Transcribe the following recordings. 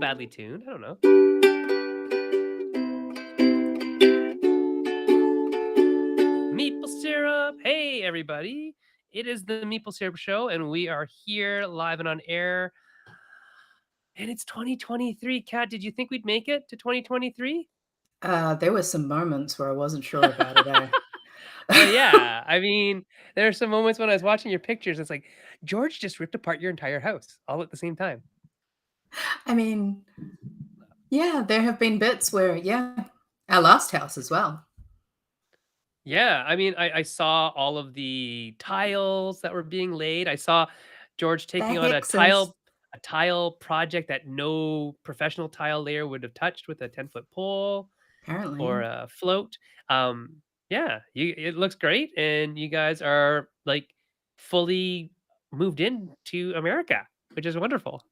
badly tuned. I don't know. Maple syrup. Hey, everybody. It is the Maple Syrup Show, and we are here live and on air. And it's 2023. Kat, did you think we'd make it to 2023? There were some moments where I wasn't sure about it, Well, yeah. I mean, there are some moments when I was watching your pictures. It's like, George just ripped apart your entire house all at the same time. I mean, yeah, there have been bits where, our last house as well. Yeah, I mean, I saw all of the tiles that were being laid. I saw George The taking on hexes, a tile project that no professional tile layer would have touched with a 10-foot pole or apparently. a float. Yeah, it looks great, and you guys are like fully moved in to America, which is wonderful,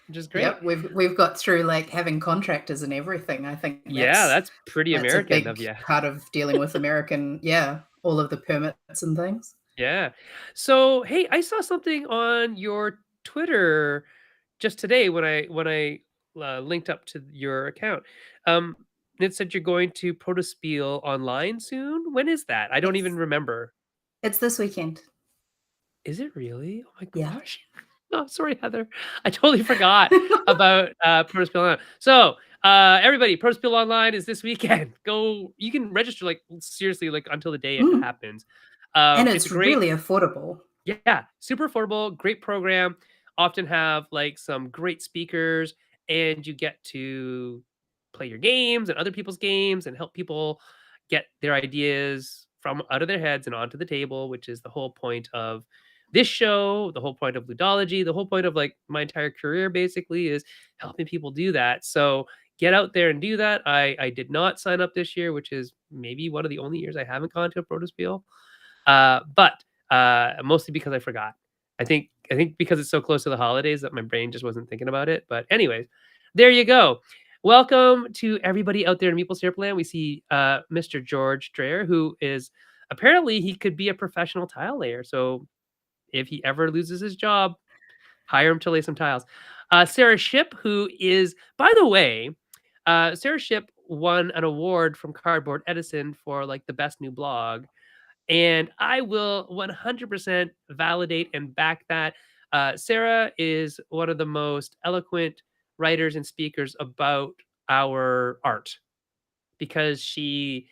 which is great. Yep, we've got through, like, having contractors and everything. I think Yeah, that's pretty that's a American big of you. part of dealing with American all of the permits and things. Yeah. So, hey, I saw something on your Twitter just today when I linked up to your account. Um, it said you're going to Protospiel online soon. When is that? I don't even It's remember. it's this weekend. Is it really? Oh my Yeah. gosh. Oh, sorry, Heather. I totally forgot about Protospiel Online. So, everybody, Protospiel Online is this weekend. Go. You can register like seriously like until the day it Mm, happens. and It's a it's great. really affordable. Yeah, super affordable, great program. Often have like some great speakers, and you get to play your games and other people's games and help people get their ideas from out of their heads and onto the table, which is the whole point of this show, the whole point of ludology, the whole point of like my entire career basically is helping people do that. So get out there and do that. I did not sign up this year, which is maybe one of the only years I haven't gone to a Protospiel. But mostly because I forgot. I think because it's so close to the holidays that my brain just wasn't thinking about it. But anyways, there you go. Welcome to everybody out there in Maple Syrup Land. We see Mr. George Dreyer, who is apparently he could be a professional tile layer. So if he ever loses his job, hire him to lay some tiles. Sarah Ship, who is, by the way, Sarah Ship won an award from Cardboard Edison for like the best new blog, and I will 100% validate and back that. Sarah is one of the most eloquent writers and speakers about our art because she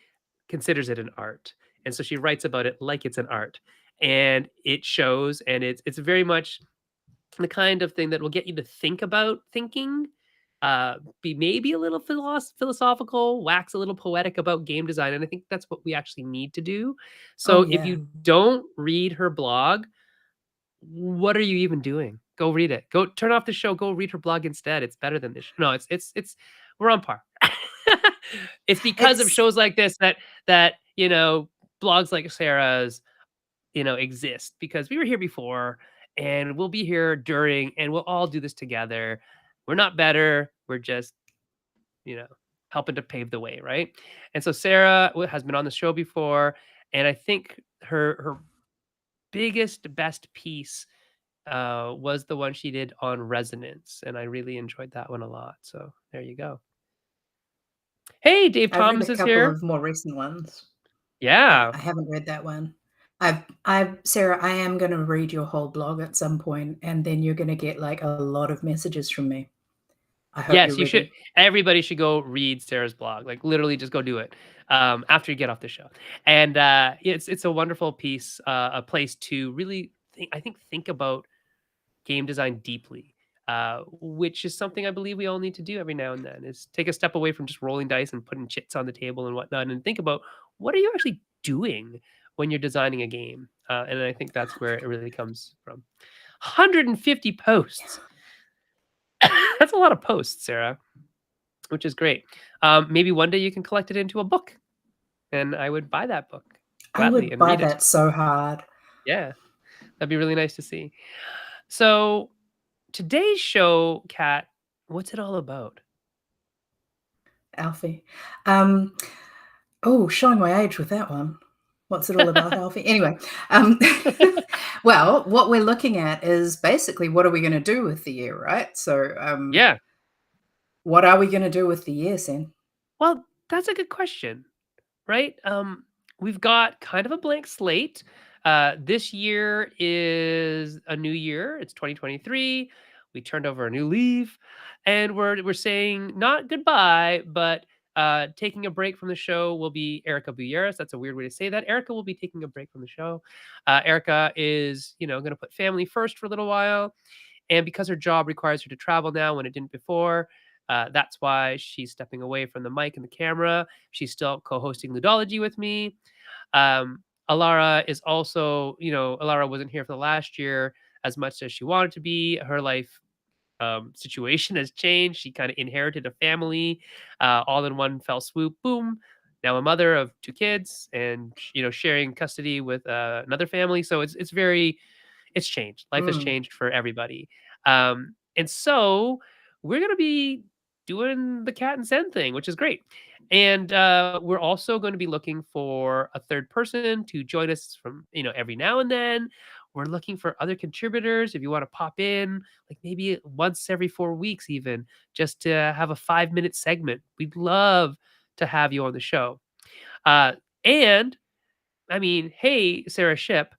considers it an art. And so she writes about it like it's an art. And it shows, and it's very much the kind of thing that will get you to think about thinking, be maybe a little philosophical, wax a little poetic about game design, and I think that's what we actually need to do. Oh, So if yeah. you don't read her blog, what are you even doing? Go read it. Go turn off the show. Go read her blog instead. It's better than this. No, it's we're on par. It's because of It's shows like this that blogs like Sarah's exist because we were here before and we'll be here during and we'll all do this together. We're not better. We're just, you know, helping to pave the way, right? And so Sarah has been on the show before, and I think her biggest best piece was the one she did on resonance, and I really enjoyed that one a lot. So there you go. Hey, Dave I've read Thomas a is couple here. of more recent ones. Yeah. I haven't read that one. Sarah, I am gonna read your whole blog at some point, and then you're gonna get, like, a lot of messages from me. I hope you're Yes, you should. ready. Everybody should go read Sarah's blog. Like literally, just go do it after you get off the show. And it's a wonderful piece, a place to really think about game design deeply, which is something I believe we all need to do every now and then. Is take a step away from just rolling dice and putting chits on the table and whatnot, and think about what are you actually doing when you're designing a game. And I think that's where it really comes from. 150 posts. That's a lot of posts, Sarah, which is great. Maybe one day you can collect it into a book, and I would buy that book I gladly would and buy read it. that so hard. Yeah, that'd be really nice to see. So today's show, Kat, what's it all about? Alfie. Um, oh, showing my age with that one. What's it all about, Alfie? Anyway, um, well, what we're looking at is basically what are we gonna do with the year, right? So, Yeah, What are we gonna do with the year, Sen? Well, that's a good question, right? We've got kind of a blank slate. This year is a new year. It's 2023. We turned over a new leaf, and we're saying not goodbye, but taking a break from the show will be Erica Buyeris. That's a weird way to say that. Erica will be taking a break from the show. Erica is, going to put family first for a little while, and because her job requires her to travel now when it didn't before, that's why she's stepping away from the mic and the camera. She's still co-hosting Ludology with me. Alara is also, Alara wasn't here for the last year as much as she wanted to be. Her life situation has changed. She kind of inherited a family all in one fell swoop. Boom. Now a mother of two kids, and sharing custody with another family. So it's changed. Life has Mm, changed for everybody. And so we're going to be doing the Cat and Sen thing, which is great. And we're also going to be looking for a third person to join us from, every now and then. We're looking for other contributors. If you want to pop in, like maybe once every 4 weeks, even just to have a 5-minute segment, we'd love to have you on the show. Uh, and I mean, hey, Sarah Ship,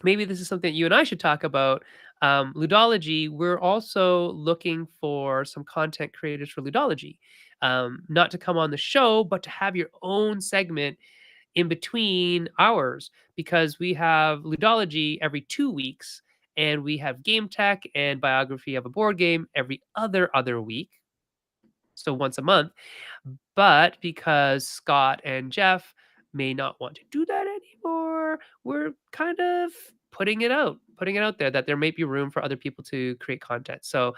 maybe this is something you and I should talk about. Ludology, we're also looking for some content creators for Ludology. Not to come on the show, but to have your own segment in between hours, because we have Ludology every 2 weeks, and we have Game Tech and Biography of a Board Game every other week. So once a month. But because Scott and Jeff may not want to do that anymore, we're kind of putting it out there that there may be room for other people to create content. So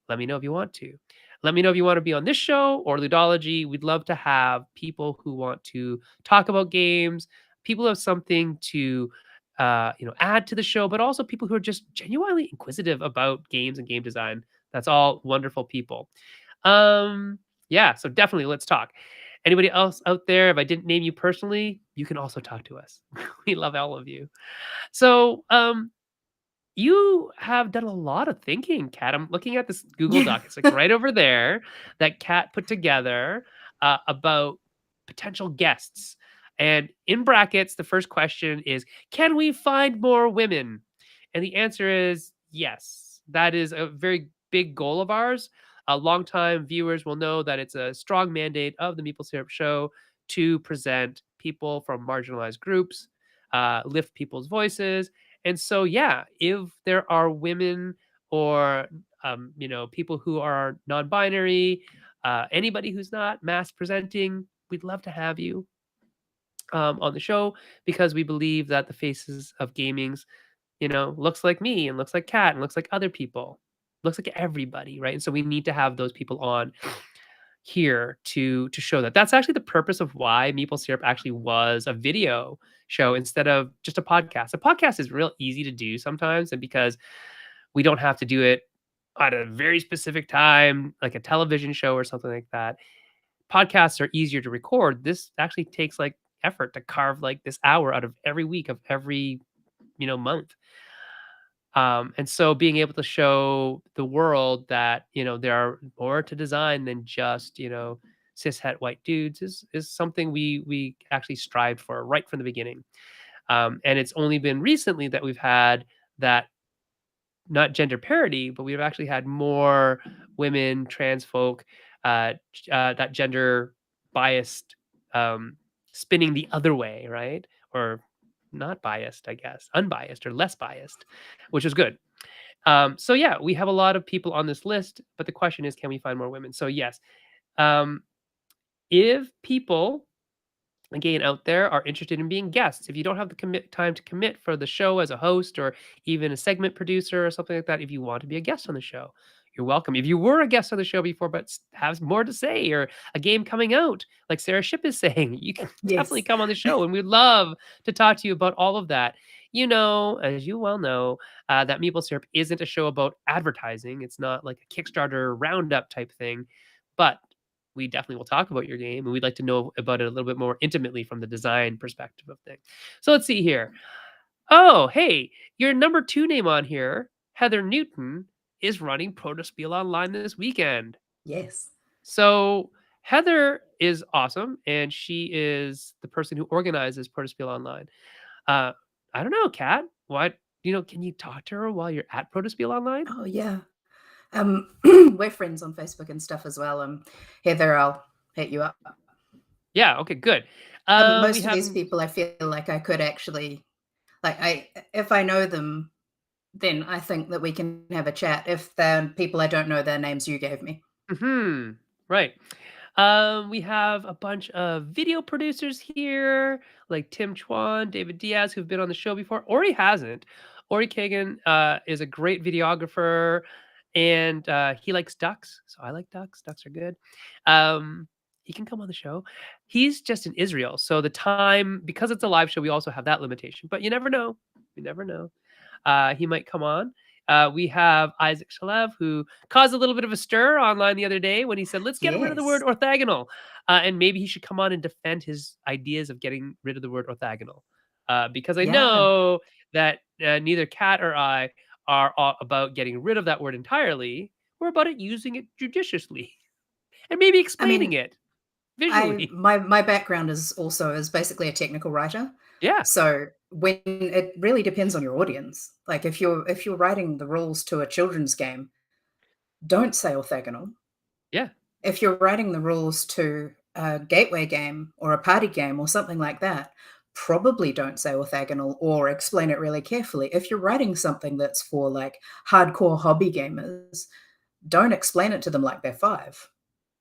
let me know if you want to. Let me know if you want to be on this show or Ludology. We'd love to have people who want to talk about games, people who have something to add to the show, but also people who are just genuinely inquisitive about games and game design. That's all wonderful people. Yeah, so definitely let's talk. Anybody else out there, if I didn't name you personally, you can also talk to us. We love all of you. So, you have done a lot of thinking, Kat. I'm looking at this Google Doc. It's like right over there that Kat put together about potential guests. And in brackets, the first question is, can we find more women? And the answer is yes. That is a very big goal of ours. Longtime viewers will know that it's a strong mandate of the Maple Syrup Show to present people from marginalized groups, lift people's voices. And so, yeah, if there are women or people who are non-binary, anybody who's not mass presenting, we'd love to have you on the show, because we believe that the faces of gamings, looks like me and looks like Kat and looks like other people, looks like everybody, right? And so we need to have those people on here to show that. That's actually the purpose of why Maple Syrup actually was a video show instead of just a podcast. A podcast is real easy to do sometimes, and because we don't have to do it at a very specific time, like a television show or something like that. Podcasts are easier to record. This actually takes like effort to carve like this hour out of every week of every month. And so being able to show the world that, there are more to design than just, cishet white dudes is something we actually strived for right from the beginning. And it's only been recently that we've had that, not gender parity, but we've actually had more women, trans folk, that gender biased, um, spinning the other way, right? Or not biased, I guess, unbiased or less biased, which is good. So yeah, we have a lot of people on this list, but the question is, can we find more women? So yes, um, if people again out there are interested in being guests, if you don't have the time to commit for the show as a host or even a segment producer or something like that, if you want to be a guest on the show, you're welcome. If you were a guest on the show before but have more to say, or a game coming out like Sarah Ship is saying, you can definitely Yes. come on the show, and we'd love to talk to you about all of that. As you well know, that Maple Syrup isn't a show about advertising. It's not like a Kickstarter roundup type thing, but we definitely will talk about your game, and we'd like to know about it a little bit more intimately from the design perspective of things. So let's see here. Oh, hey, your number 2 name on here, Heather Newton, is running Protospiel Online this weekend. Yes. So Heather is awesome, and she is the person who organizes Protospiel Online. Uh, I don't know, Kat. What can you talk to her while you're at Protospiel Online? Oh, yeah. We're friends on Facebook and stuff as well. Heather, I'll hit you up. Yeah. Okay. Good. We Most of have. these people, I feel like I could actually, like, if I know them, then I think that we can have a chat. If they're people I don't know, their names you gave me. Right. We have a bunch of video producers here, like Tim Chuan, David Diaz, who've been on the show before. Ori hasn't. Ori Kagan is a great videographer, and he likes ducks. So I like ducks. Ducks are good. He can come on the show. He's just in Israel, so the time, because it's a live show, we also have that limitation. But you never know. You never know. He might come on. We have Isaac Shalev, who caused a little bit of a stir online the other day when he said, "Let's get rid of the word Yes. orthogonal," and maybe he should come on and defend his ideas of getting rid of the word orthogonal, because I Yeah. know that neither Kat or I are about getting rid of that word entirely. We're about it using it judiciously and maybe I explaining mean, it I visually. my background is also as basically a technical writer. Yeah, So when it really depends on your audience. Like if you're writing the rules to a children's game, don't say orthogonal. yeah, If you're writing the rules to a gateway game or a party game or something like that, probably don't say orthogonal or explain it really carefully. If you're writing something that's for like hardcore hobby gamers, don't explain it to them like they're 5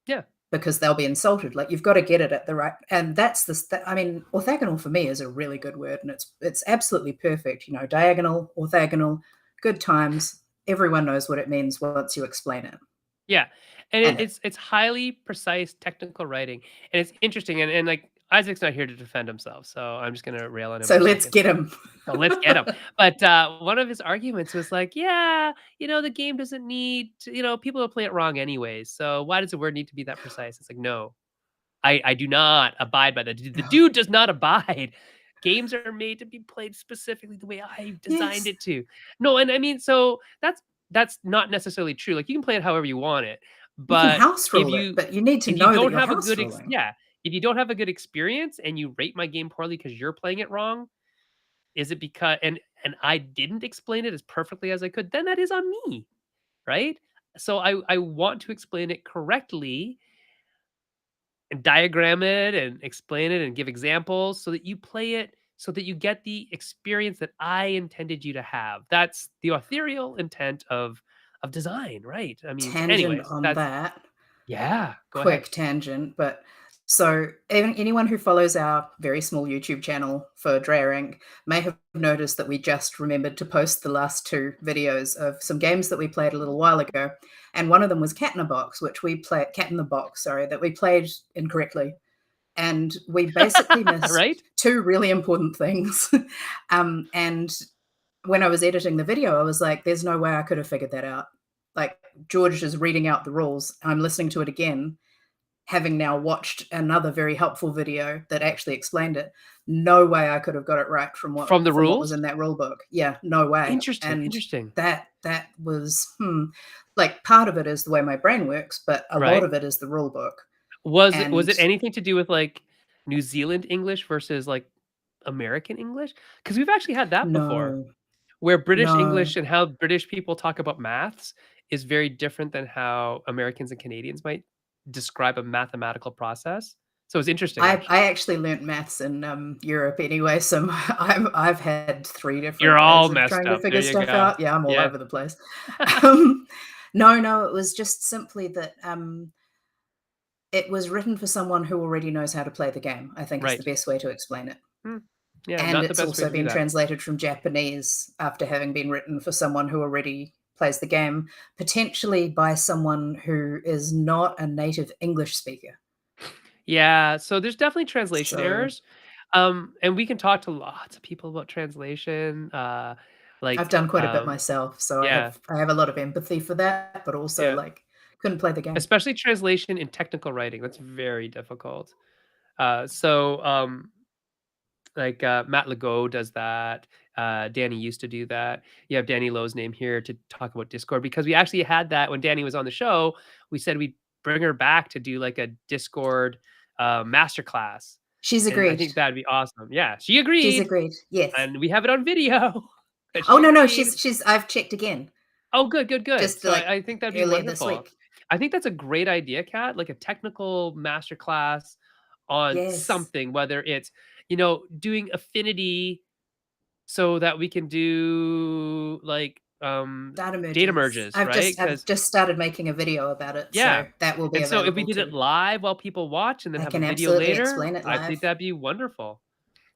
yeah, because they'll be insulted. Like you've got to get it at the right, and that's I mean, orthogonal for me is a really good word, and it's absolutely perfect. Diagonal, orthogonal, good times. Everyone knows what it means once you explain it. yeah. And And it's highly precise technical writing, and it's interesting. And like Isaac's not here to defend himself, so I'm just gonna rail on him so for a let's second. get them. So let's get him. But one of his arguments was like, yeah, the game doesn't need to, people will play it wrong anyways. So why does the word need to be that precise? It's like, no, I do not abide by that. The dude does not abide. Games are made to be played specifically the way I designed Yes, it to. No, and I mean, so that's not necessarily true. Like you can play it however you want it, you can but house if rule it, you but you need to if you know that don't you're have a house good ruling. yeah, if you don't have a good experience and you rate my game poorly because you're playing it wrong, is it because and I didn't explain it as perfectly as I could, then that is on me, right? So I want to explain it correctly and diagram it and explain it and give examples so that you play it so that you get the experience that I intended you to have. That's the ethereal intent of design, right? I mean, Tangent anyways, on that's that. yeah, go ahead. Quick tangent, but so anyone who follows our very small YouTube channel for Drarink may have noticed that we just remembered to post the last 2 videos of some games that we played a little while ago, and one of them was Cat in a Box, which we played Cat in the Box, sorry, that we played incorrectly, and we basically Right? missed 2 really important things. And when I was editing the video, I was like, "There's no way I could have figured that out." Like, George is reading out the rules, I'm listening to it again, having now watched another very helpful video that actually explained it. No way I could have got it right from what From the from what was rules? in that rule book. Yeah, no way. Interesting, And interesting. that was like part of it is the way my brain works, but a lot Right? of it is the rule book. Was it And anything to do with, like, New Zealand English versus, like, American English? Because 'Cause we've actually had that before, no, where British no. English and how British people talk about maths is very different than how Americans and Canadians might describe a mathematical process. So it's interesting, I actually. actually learnt maths in Europe anyway, so I've had 3 You're different all ways of messed trying to up. There figure you stuff go. out. Yeah, I'm all Yeah. over the place. Um, no, no, it was just simply that it was written for someone who already knows how to play the game, I think is the Right. best way to explain it. Hmm. Yeah, And not the it's best way also to do been that. translated from Japanese after having been written for someone who already plays the game, potentially by someone who is not a native English speaker. Yeah, so there's definitely translation So errors, and we can talk to lots of people about translation, I've like, done quite a bit myself, so I yeah, have I have a lot of empathy for that, but also, yeah. like, couldn't play the game. Especially translation in technical writing, that's very difficult. So, like, Matt Legault does that, Danny used to do that. You have Danny Lowe's name here to talk about Discord because we actually had that when Danny was on the show, we said we'd bring her back to do like a Discord masterclass, She's and I agreed. think that'd be awesome. Yeah, she She's agreed, agreed. Yes. and we have it on video that Oh, she no, no, agreed. she's I've checked again Oh, good, good, good. just, So like, I think that'd be earlier this wonderful. week. I think that's a great idea, Kat, like a technical masterclass on Yes. something, whether it's, doing affinity so that we can do like Data data merges. merges, I've right? just I've Because just started making a video about it, yeah. so that will be And so if we available did it too. live while people watch and then I have a can video absolutely later, explain it I think live. that'd be wonderful.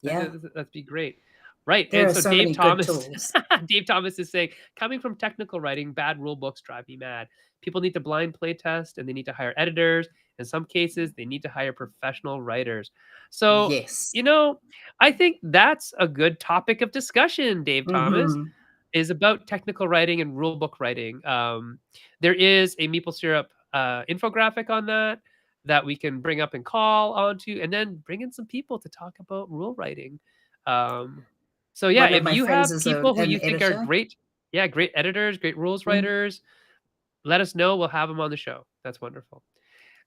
Yeah. That'd be great. Right, There and are so so Dave many good Thomas tools. Dave Thomas is saying, "Coming from technical writing, bad rule books drive me mad. People need to blind play test, and they need to hire editors. In some cases, they need to hire professional writers." So, Yes. you know, I think that's a good topic of discussion, Dave Thomas, Mhm. is about technical writing and rule book writing. There is a maple syrup infographic on that we can bring up and call onto, and then bring in some people to talk about rule writing. Um, so yeah, One of if my you friends have is people who an you think are editor. great, yeah, great editors, great rules Mhm. writers, let us know. We'll have them on the show. That's wonderful.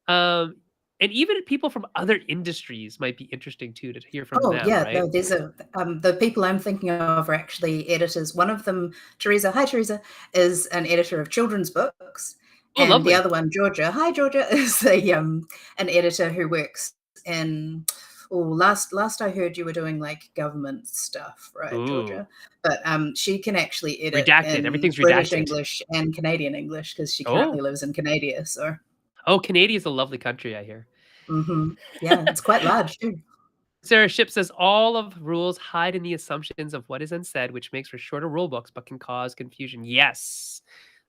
Um, and even people from other industries might be interesting too to hear from Oh, them, yeah, right? no, there's the people I'm thinking of are actually editors. One of them, Teresa, hi, Teresa, is an editor of children's books, Oh, and the lovely. other one, Georgia, hi, Georgia, is an editor who works in last I heard you were doing, like, government stuff, right, Ooh, Georgia? But, she can actually edit redacted. in Everything's British redacted. English and Canadian English because she currently Oh, lives in Canada, so oh, Canada is a lovely country, I hear. mhm. Yeah, it's quite large too. Sarah Ship says all of rules hide in the assumptions of what is unsaid, which makes for shorter rule books but can cause confusion. Yes.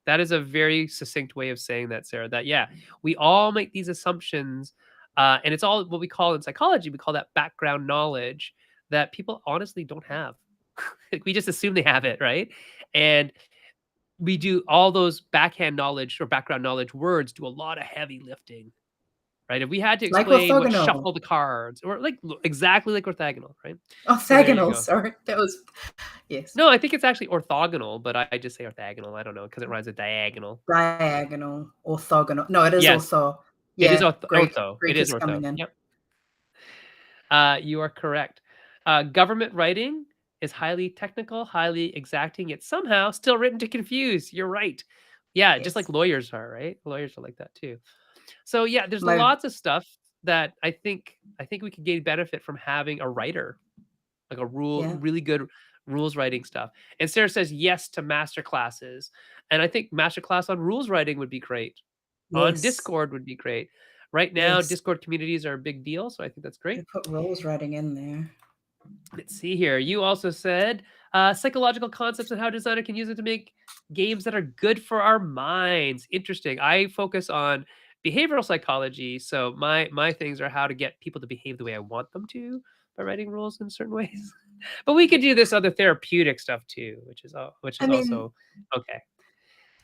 That is a very succinct way of saying that, Sarah. That, yeah, we all make these assumptions, and it's all what we call in psychology, we call that background knowledge that people honestly don't have. Like, we just assume they have it, right? And we do all those backhand knowledge or background knowledge words do a lot of heavy lifting. Right? If we had to Like explain what orthogonal. shuffle the cards or like exactly like orthogonal, right? So there you Orthogonal, go. sorry, that was yes. No, I think it's actually orthogonal, but I just say orthogonal. I don't know because it rhymes with diagonal. Diagonal, orthogonal. No, it is Yes, ortho. it is Yeah, Greek ortho. It Greek is is ortho. coming in. Yep. You are correct. Government writing is highly technical, highly exacting, yet somehow still written to confuse. You're right. Yeah, just like Yes. lawyers are, right? Lawyers are like that too. So yeah, there's My lots of stuff that I think we could gain benefit from having a writer, like a yeah, really good rules writing stuff. And Sarah says yes to master classes. And I think master class on rules writing would be great. On yes, Discord would be great. Right now, yes. Discord communities are a big deal, so I think that's They great. put rules writing in there. Let's see here. You also said psychological concepts and how designer can use it to make games that are good for our minds. Interesting. I focus on behavioral psychology, so my things are how to get people to behave the way I want them to by writing rules in certain ways. But we could do this other therapeutic stuff too, which I is mean, also okay.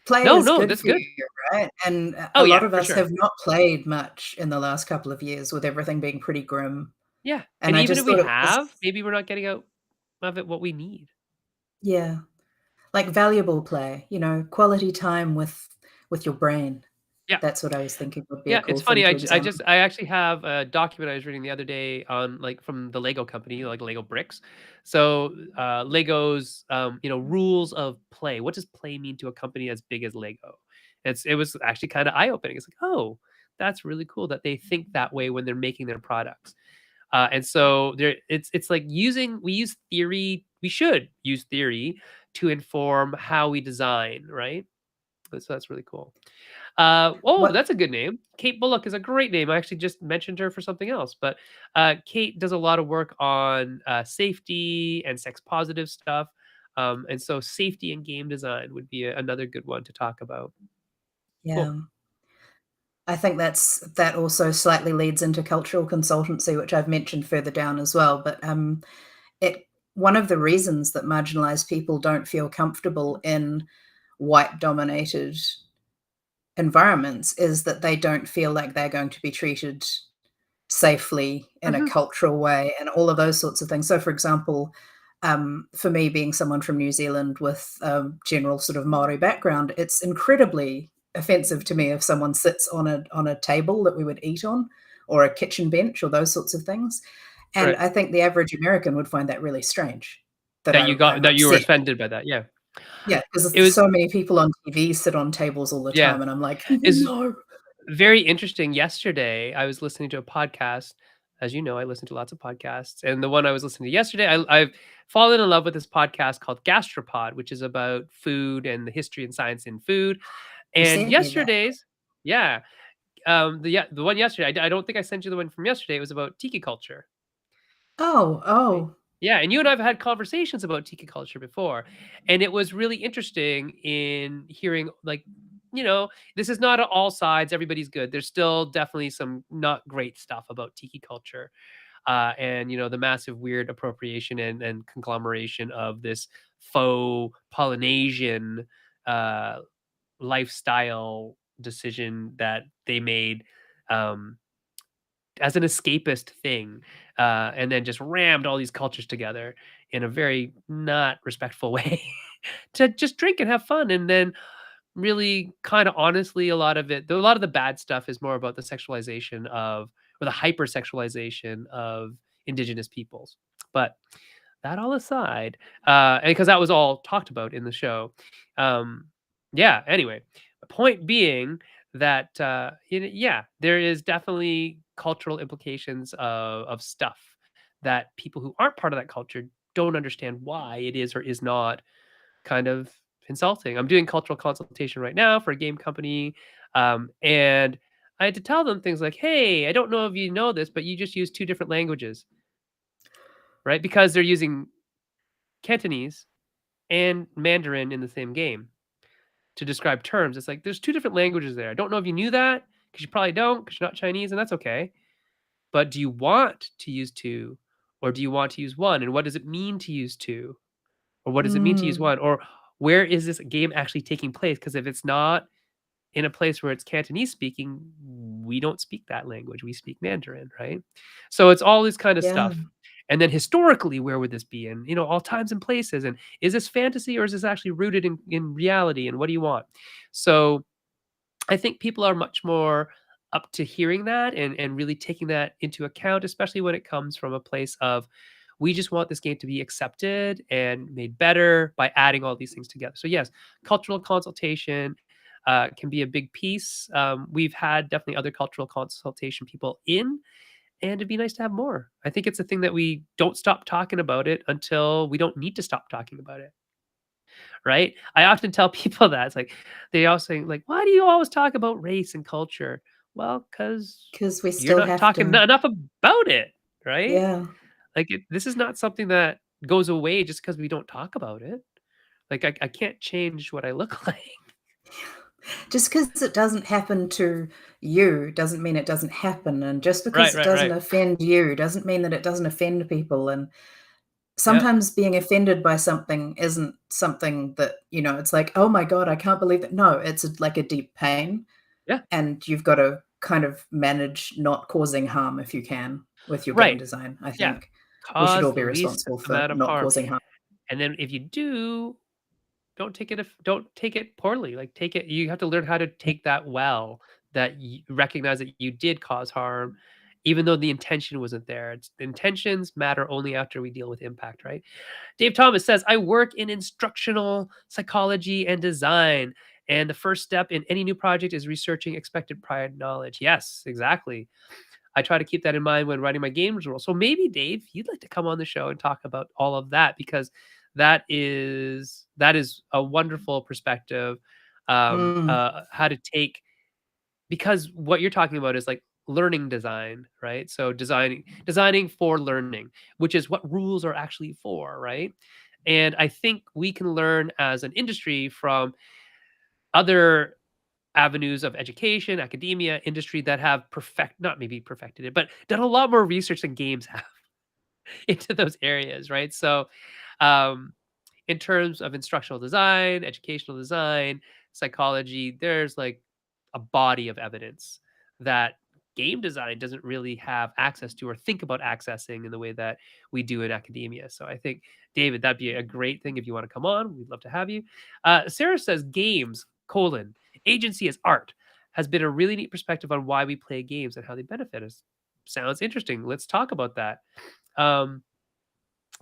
play No, is no, good that's for good. you, right? And Oh a lot yeah, of for us sure. have not played much in the last couple of years with everything being pretty grim, Yeah, and and I even if just we thought it was have, maybe we're not getting out of it what we need. yeah, like valuable play, quality time with your brain. Yeah. That's what I was thinking would be a Yeah, cool it's thing funny. to examine. I actually have a document I was reading the other day on like from the Lego company, like Lego bricks. So Lego's rules of play. What does play mean to a company as big as Lego? It was actually kind of eye opening. It's like, oh, that's really cool that they think that way when they're making their products. And so it's like we use theory. We should use theory to inform how we design, right? So that's really cool. Oh, What that's a good name. Kate Bullock is a great name. I actually just mentioned her for something else, but Kate does a lot of work on safety and sex positive stuff. And so safety and game design would be another good one to talk about. yeah. Cool. I think that also slightly leads into cultural consultancy, which I've mentioned further down as well, but, it one of the reasons that marginalized people don't feel comfortable in white-dominated environments is that they don't feel like they're going to be treated safely in a Mhm. cultural way and all of those sorts of things. So, for example, for me being someone from New Zealand with general sort of Maori background, it's incredibly offensive to me if someone sits on a table that we would eat on, or a kitchen bench, or those sorts of things. And Right. I think the average American would find that really strange, that That you got I'm that you were upset. offended by that, yeah. Yeah, 'cause It was so many people on TV sit on tables all the yeah. time, and I'm like, It's "No." very interesting. Yesterday, I was listening to a podcast. As you know, I listen to lots of podcasts, and the one I was listening to yesterday, I've fallen in love with this podcast called Gastropod, which is about food and the history and science in food. You And sent me that. yesterday's yeah, the one yesterday, I don't think I sent you the one from yesterday, it was about tiki culture. Oh, Right. oh. Yeah, and you and I have had conversations about tiki culture before, and it was really interesting in hearing, like, this is not all sides, everybody's good. There's still definitely some not great stuff about tiki culture, and the massive weird appropriation and conglomeration of this faux Polynesian uh, lifestyle decision that they made. Um, as an escapist thing, and then just rammed all these cultures together in a very not respectful way to just drink and have fun. And then really kind of honestly, a lot of the bad stuff is more about the sexualization of, or the hypersexualization of indigenous peoples. But that all aside, and because that was all talked about in the show. Um, yeah, anyway, the point being that, yeah, there is definitely cultural implications of stuff that people who aren't part of that culture don't understand why it is or is not kind of insulting. I'm doing cultural consultation right now for a game company, and I had to tell them things like, "Hey, I don't know if you know this, but you just use two different languages, right?" Because they're using Cantonese and Mandarin in the same game to describe terms. It's like there's two different languages there. I don't know if you knew that because you probably don't because you're not Chinese, and that's okay. But do you want to use two, or do you want to use one? And what does it mean to use two, or what does it mean to use Mm, one, or where is this game actually taking place? Because if it's not in a place where it's Cantonese speaking, we don't speak that language. We speak Mandarin, right? So it's all this kind of yeah. stuff. And then historically, where would this be in? All times and places. And is this fantasy or is this actually rooted in reality? And what do you want? So I think people are much more up to hearing that and really taking that into account, especially when it comes from a place of we just want this game to be accepted and made better by adding all these things together. So yes, cultural consultation can be a big piece. We've had definitely other cultural consultation people in, and it'd be nice to have more. I think it's a thing that we don't stop talking about it until we don't need to stop talking about it, right? I often tell people that it's like they all say like, "Why do you always talk about race and culture?" Well, because 'Cause we you're still not have talking to. enough about it, right? Yeah. Like this is not something that goes away just because we don't talk about it. Like I can't change what I look like. Just because it doesn't happen to you doesn't mean it doesn't happen, and just Right, because it right, doesn't right. offend you doesn't mean that it doesn't offend people, and Yeah, sometimes being offended by something isn't something that, it's like, "Oh my god, I can't believe it." No, it's like a deep pain, yeah, and you've gotta kind of manage not causing harm if you can with your game right. design, I Yeah, think. We should cause all the be least responsible for amount of not harm, causing harm. and then if you do, don't take it poorly. Like take it. You have to learn how to take that well. That you recognize that you did cause harm, even though the intention wasn't there. It's intentions matter only after we deal with impact, right? Dave Thomas says, I work in instructional psychology and design. And the first step in any new project is researching expected prior knowledge. Yes, exactly. I try to keep that in mind when writing my games rules. So maybe, Dave, you'd like to come on the show and talk about all of that because that is a wonderful perspective. Mm, How to take because what you're talking about is like learning design, right? So designing for learning, which is what rules are actually for, right? And I think we can learn as an industry from other avenues of education, academia, industry that have not maybe perfected it, but done a lot more research than games have into those areas, right? So, um, in terms of instructional design, educational design, psychology, there's like a body of evidence that game design doesn't really have access to or think about accessing in the way that we do in academia. So I think, David, that'd be a great thing if you want to come on. We'd love to have you. Sarah says games, colon, Agency as art has been a really neat perspective on why we play games and how they benefit us. Sounds interesting. Let's talk about that. Um,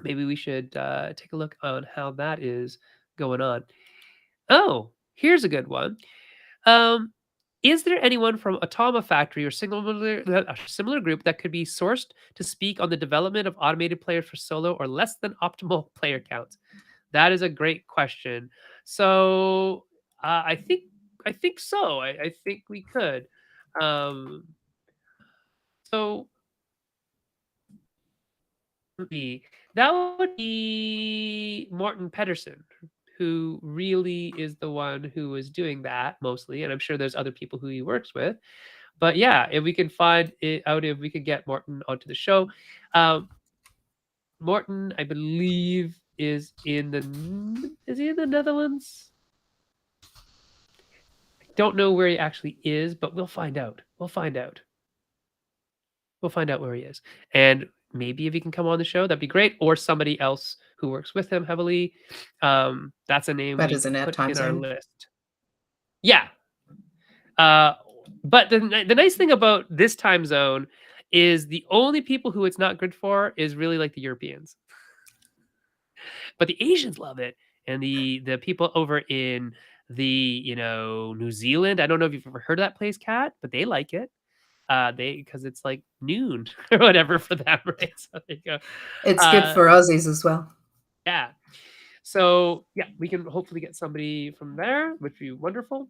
maybe we should take a look on how that is going on. Oh, here's a good one. Um, is there anyone from Automa Factory or a similar group that could be sourced to speak on the development of automated players for solo or less than optimal player counts? That is a great question. So I think so. I think we could. Um, so let me. That would be Morten Pedersen, who really is the one who is doing that mostly, and I'm sure there's other people who he works with. But yeah, if we can find it out, if we could get Morten onto the show, um, Morten, I believe, is he in the Netherlands? Don't know where he actually is, but we'll find out. We'll find out. We'll find out where he is, and maybe if he can come on the show, that'd be great. Or somebody else who works with him heavily. That's a name That we is in our put time in our zone. list. Yeah, but the nice thing about this time zone is the only people who it's not good for is really like the Europeans, but the Asians love it, and the people over in New Zealand. I don't know if you've ever heard of that place, Cat, but they like it. They because it's like noon or whatever for them, right? So there you go. It's good Uh, for Aussies as well. yeah. So yeah, we can hopefully get somebody from there, which would be wonderful.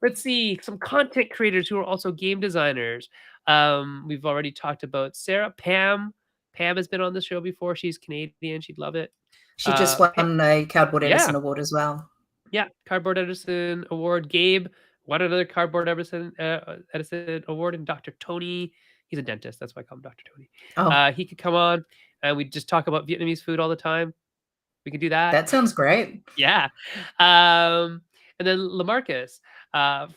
Let's see some content creators who are also game designers. We've already talked about Sarah. Pam has been on the show before. She's Canadian. She'd love it. She just Pa- won a Cardboard yeah, Edison award as well. yeah. Cardboard Edison Award. Gabe won another Cardboard Edison Award. And Dr. Tony, he's a dentist. That's why I call him Dr. Tony. Oh, He could come on and we just talk about Vietnamese food all the time. We could do that. that sounds great. Yeah. And then Lamarcus,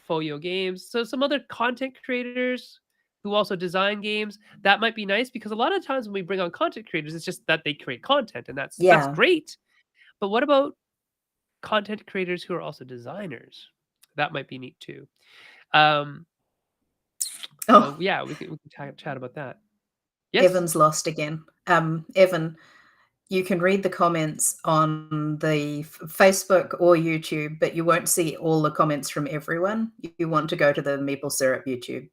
Folio Games. So some other content creators who also design games. That might be nice because a lot of times when we bring on content creators, it's just that they create content, and that's Yeah. great. But what about content creators who are also designers? That might be neat too. Um, so Oh, yeah, we can chat about that. Yes. Evan's lost again. Evan, you can read the comments on the Facebook or YouTube, but you won't see all the comments from everyone. You want to go to the Maple Syrup YouTube.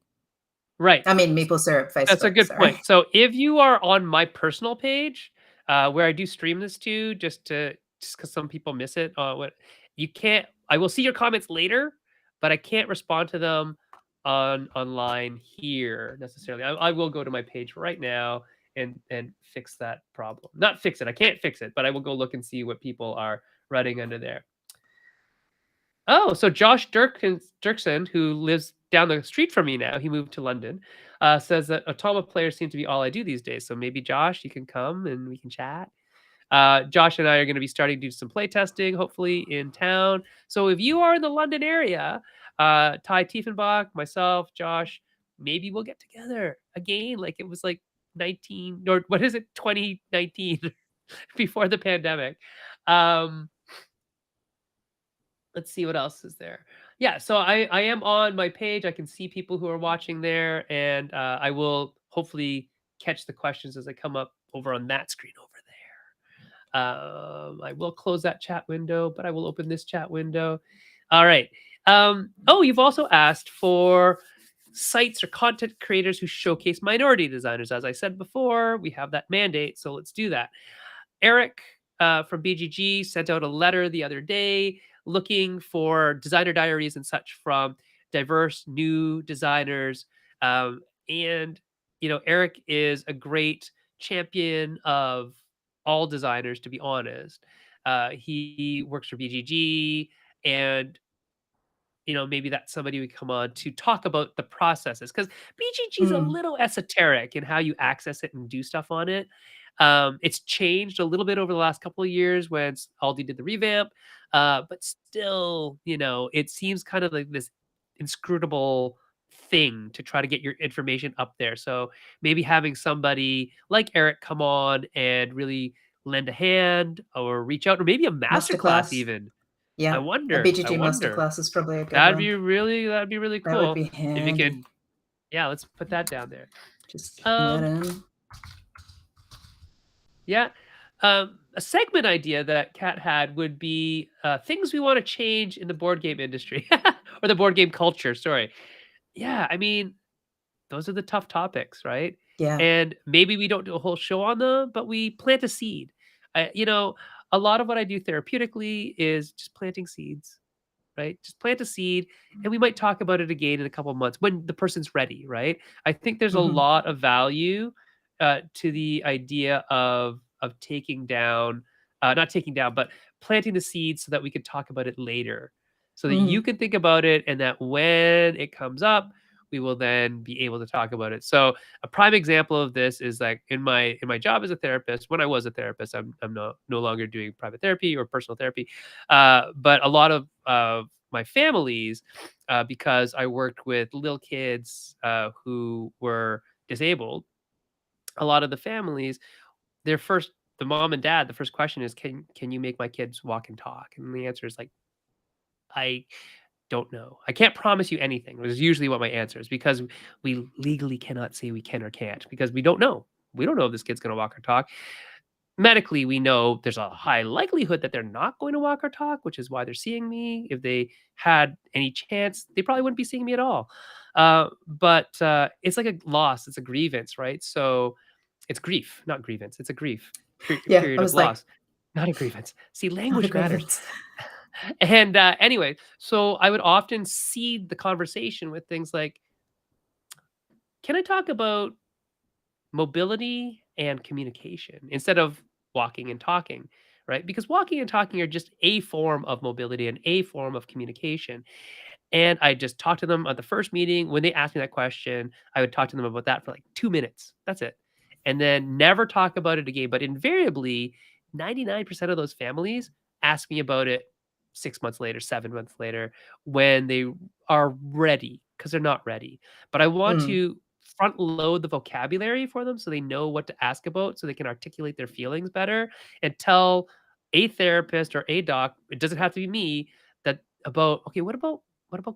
Right. I mean, Maple Syrup That's a Facebook, good sorry. point. So if you are on my personal page, where I do stream this to, just because some people miss it, what you can't. I will see your comments later, but I can't respond to them online here necessarily. I will go to my page right now and fix that problem. Not fix it. I can't fix it, but I will go look and see what people are writing under there. Oh, so Josh Dirksen, who lives down the street from me now, he moved to London, says that Automa players seem to be all I do these days. So maybe Josh, you can come and we can chat. Josh and I are going to be starting to do some play testing, hopefully in town. So if you are in the London area, Ty Tiefenbach, myself, Josh, maybe we'll get together again, like it was like 19 or what is it, 2019, before the pandemic. Um, let's see what else is there. Yeah, so I am on my page. I can see people who are watching there, and I will hopefully catch the questions as they come up over on that screen over there. I will close that chat window, but I will open this chat window. All right. Oh, you've also asked for sites or content creators who showcase minority designers. As I said before, we have that mandate, so let's do that. Eric from BGG sent out a letter the other day looking for designer diaries and such from diverse new designers. And, Eric is a great champion of all designers, to be honest. He works for BGG, and maybe that's somebody we come on to talk about the processes because BGG is a Mm, little esoteric in how you access it and do stuff on it. It's changed a little bit over the last couple of years when Aldi did the revamp, but still, it seems kind of like this inscrutable thing to try to get your information up there. So maybe having somebody like Eric come on and really lend a hand or reach out, or maybe a masterclass masterclass. even. I Yeah, a wonder, I BGG wonder. masterclass is probably a good one. That'd be really That would cool be if you handy. could. Yeah, let's put that down there. Just keying that Um, in. yeah. A segment idea that Kat had would be things we want to change in the board game industry or the board game culture. Sorry. Yeah, I mean, those are the tough topics, right? Yeah. And maybe we don't do a whole show on them, but we plant a seed. You know, a lot of what I do therapeutically is just planting seeds, right? Just plant a seed and we might talk about it again in a couple of months when the person's ready, right? I think there's a Mhm. lot of value to the idea of taking down, not taking down, but planting the seeds so that we could talk about it later, so that you Mhm. can think about it, and that when it comes up, we will then be able to talk about it. So a prime example of this is like in my job as a therapist. When I was a therapist, I'm no longer doing private therapy or personal therapy, but a lot of my families, because I worked with little kids who were disabled. A lot of the families, their first, the mom and dad, the first question is, can you make my kids walk and talk? And the answer is like, I don't know. I can't promise you anything. Was usually what my answer is, because we legally cannot say we can or can't because we don't know. We don't know if this kid's going to walk or talk. Medically, we know there's a high likelihood that they're not going to walk or talk, which is why they're seeing me. If they had any chance, they probably wouldn't be seeing me at all. But it's like a loss. It's a grievance, right? So it's grief, not grievance. It's a grief Yeah, I period of was like, loss, not a grievance. See, not a language matters. grievance. And anyway, so I would often seed the conversation with things like, "Can I talk about mobility and communication instead of walking and talking?" Right? Because walking and talking are just a form of mobility and a form of communication. And I just talked to them at the first meeting. When they asked me that question, I would talk to them about that for like 2 minutes. That's it. And then never talk about it again. But invariably, 99% of those families ask me about it 6 months later, 7 months later, when they are ready, because they're not ready. But I want Mm, to front load the vocabulary for them so they know what to ask about, so they can articulate their feelings better and tell a therapist or a doc, it doesn't have to be me, that about, okay, what about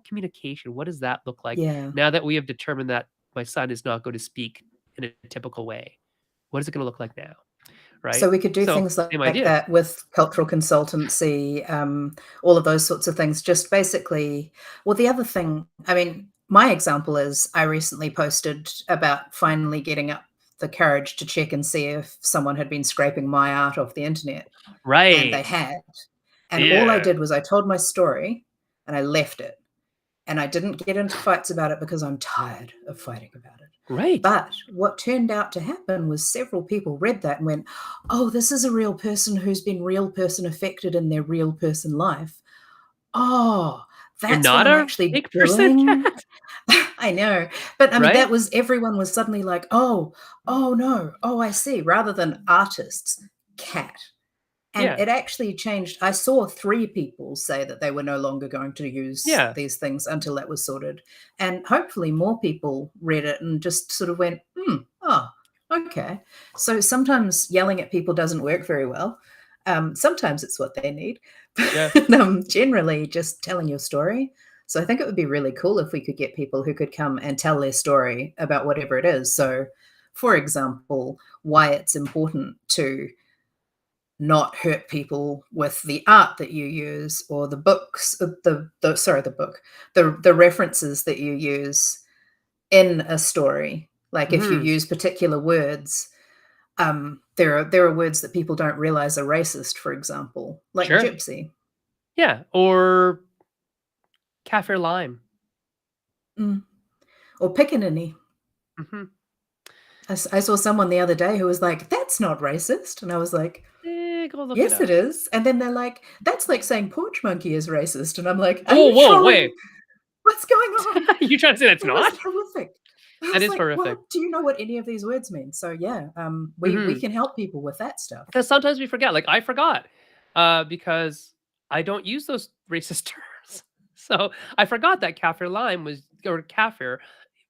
communication? What does that look like yeah. now that we have determined that my son is not going to speak in a typical way? What is it going to look like now? So Right? we could do So, things same like idea. that with cultural consultancy, all of those sorts of things. Just basically, well, the other thing, I mean, my example is I recently posted about finally getting up the courage to check and see if someone had been scraping my art off the internet, and they Right. had. And all I Yeah. did was I told my story and I left it. And I didn't get into fights about it because I'm tired of fighting about it. Right. But what turned out to happen was several people read that and went, "Oh, this is a real person who's been real person affected in their real person life. Oh, You're that's what not I'm a actually fake person, doing." Cat, I know. But I mean, right? that was everyone was suddenly like, "Oh, oh no. Oh, I see." Rather than artists, cat. And Yeah. it actually changed. I saw 3 people say that they were no longer going to use Yeah. these things until that was sorted, and hopefully more people read it and just sort of went, "Hmm, oh, okay." So sometimes yelling at people doesn't work very well. Sometimes it's what they need, Yeah. but, generally just telling your story. So I think it would be really cool if we could get people who could come and tell their story about whatever it is. So, for example, why it's important to not hurt people with the art that you use or the books the sorry the book the references that you use in a story, like if you Mhm. use particular words, there are words that people don't realize are racist, for example, like Sure. gypsy. Yeah. Or kaffir lime. Mm. Or pickaninny. Mhm. I saw someone the other day who was like, "That's not racist," and I was like, Go look it "Yes it up. is," and then they're like, "That's like saying porch monkey is racist," and I'm like, "Are Whoa, you whoa, trolling? wait. What's going on?" You trying to say that's It was not? horrific. I That was is like, horrific. "What? Do you know what any of these words mean?" So, yeah, we Mhm. can help people with that stuff. Because sometimes we forget, like, I forgot, because I don't use those racist terms. So, I forgot that kaffir lime was, or kaffir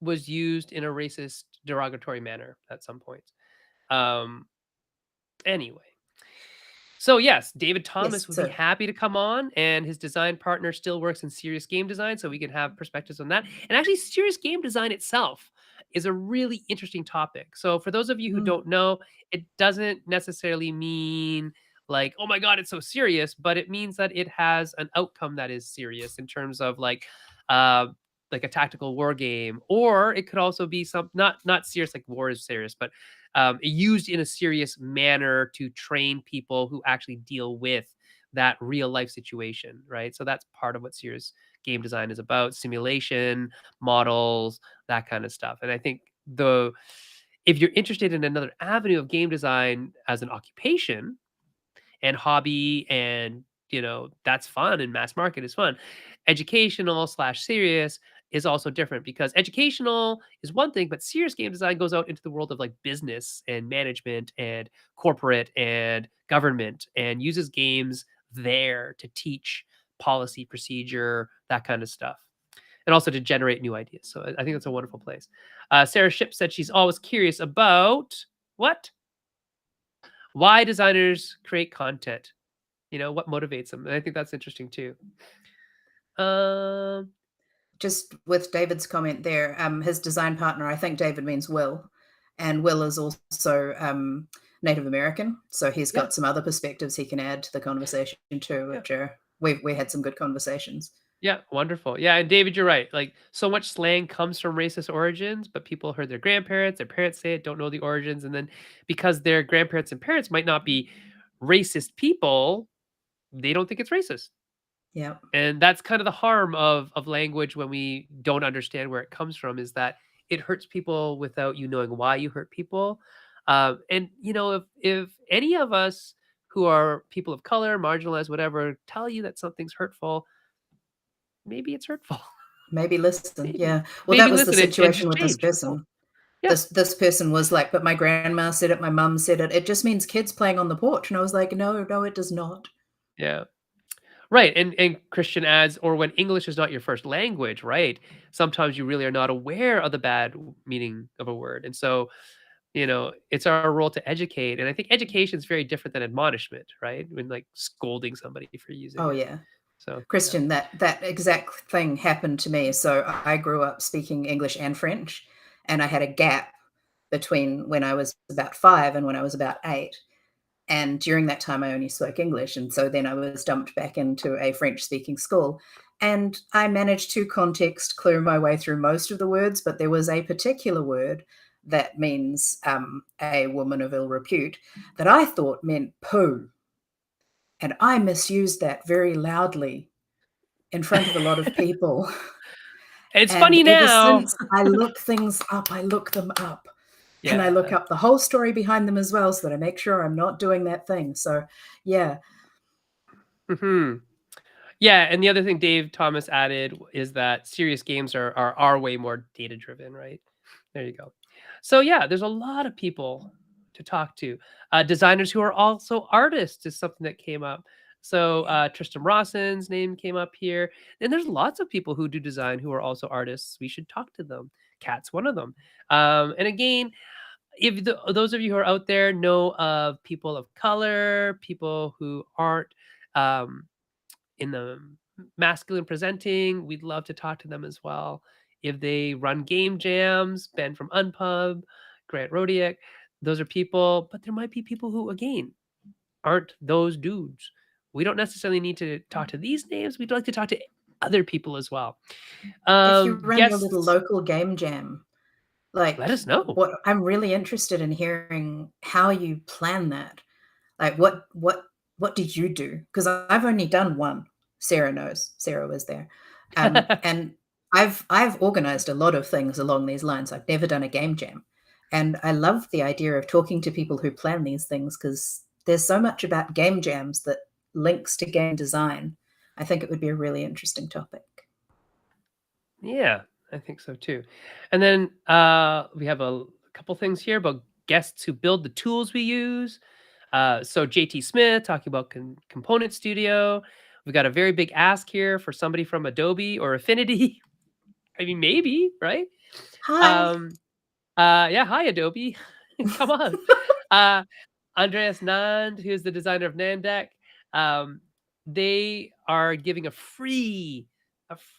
was used in a racist, derogatory manner at some point. Um, anyway. So yes, David Yes, Thomas would be so happy to come on, and his design partner still works in serious game design, so we can have perspectives on that. And actually, serious game design itself is a really interesting topic. So for those of you who mm, don't know, it doesn't necessarily mean like, oh my god, it's so serious, but it means that it has an outcome that is serious in terms of uh, like a tactical war game, or it could also be some not serious like war is serious, but used in a serious manner to train people who actually deal with that real life situation, right? So that's part of what serious game design is about: simulation, models, that kind of stuff. And I think the if you're interested in another avenue of game design as an occupation and hobby, and that's fun, and mass market is fun, educational slash serious is also different, because educational is one thing, but serious game design goes out into the world of like business and management and corporate and government, and uses games there to teach policy, procedure, that kind of stuff, and also to generate new ideas. So I think that's a wonderful place. Sarah Ship said she's always curious about what why designers create content. What motivates them? And I think that's interesting too. Um, just with David's comment there, his design partner, I think David means Will, and Will is also Native American, so he's yeah, got some other perspectives he can add to the conversation too, yeah, which are we had some good conversations. yeah, wonderful. Yeah, and David, you're right. Like, so much slang comes from racist origins, but people heard their grandparents, their parents say it, don't know the origins, and then because their grandparents and parents might not be racist people, they don't think it's racist. Yeah, And that's kind of the harm of language when we don't understand where it comes from, is that it hurts people without you knowing why you hurt people. And if any of us who are people of color, marginalized, whatever, tell you that something's hurtful, maybe it's hurtful. maybe listen. maybe Yeah, well, that maybe was the listen and situation just with this change. That's all. person. Yeah, This person was like, "But my grandma said it, my mum said it. It just means kids playing on the porch." And I was like, "No, no, it does not." yeah. Right, and Christian adds, or when English is not your first language, right? Sometimes you really are not aware of the bad meaning of a word, and so it's our role to educate. And I think education is very different than admonishment, right? When like scolding somebody for using Oh it. yeah. So yeah. Christian, that exact thing happened to me. So I grew up speaking English and French, and I had a gap between when I was about 5 and when I was about 8. And during that time, I only spoke English. And so then I was dumped back into a French speaking school. And I managed to context clear my way through most of the words, but there was a particular word that means a woman of ill repute that I thought meant poo. And I misused that very loudly in front of a lot of people. It's And funny ever now. since, I look things up, I look them up, and I look Yeah. up the whole story behind them as well so that I make sure I'm not doing that thing. So, yeah, Hmm. Yeah, and the other thing Dave Thomas added is that serious games are way more data driven, right? There you go. So yeah, there's a lot of people to talk to. Designers who are also artists is something that came up. So yeah. Tristan Rawson's name came up here, and there's lots of people who do design who are also artists. We should talk to them. Cat's one of them. And again, if those of you who are out there know of people of color, people who aren't um, in the masculine presenting, we'd love to talk to them as well. If they run game jams, Ben from Unpub, Grant Rodiak, those are people, but there might be people who, again, aren't those dudes. We don't necessarily need to talk to these names. We'd like to talk to other people as well. If you run your little Guests, local game jam, let like us know. what I'm really interested in hearing how you plan that. Like what did you do? Because I've only done one. Sarah knows. Sarah was there. And I've organized a lot of things along these lines. I've never done a game jam. And I love the idea of talking to people who plan these things because there's so much about game jams that links to game design. I think it would be a really interesting topic. Yeah, I think so too. And then we have a couple things here about guests who build the tools we use. So JT Smith talking about Component Studio. We've got a very big ask here for somebody from Adobe or Affinity. I mean, maybe, right? Hi. Um, yeah, hi Adobe. Come on. Uh, Andreas Nand, who's the designer of Nandeck, um, they are giving a free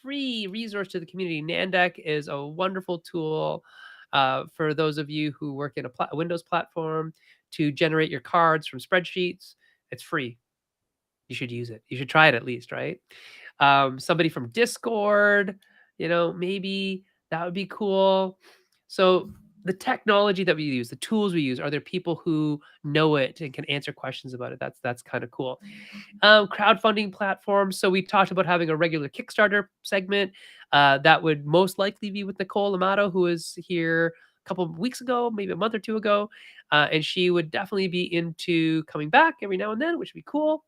resource to the community. Nandeck is a wonderful tool for those of you who work in a Windows platform to generate your cards from spreadsheets. It's free. You should use it. You should try it at least, right? Somebody from Discord, maybe that would be cool. So the technology that we use, the tools we use, are there people who know it and can answer questions about it? That's kind of cool. Crowdfunding platforms. So we talked about having a regular Kickstarter segment. That would most likely be with Nicole Amato, who was here a couple of weeks ago, maybe a month or two ago. And she would definitely be into coming back every now and then, which would be cool.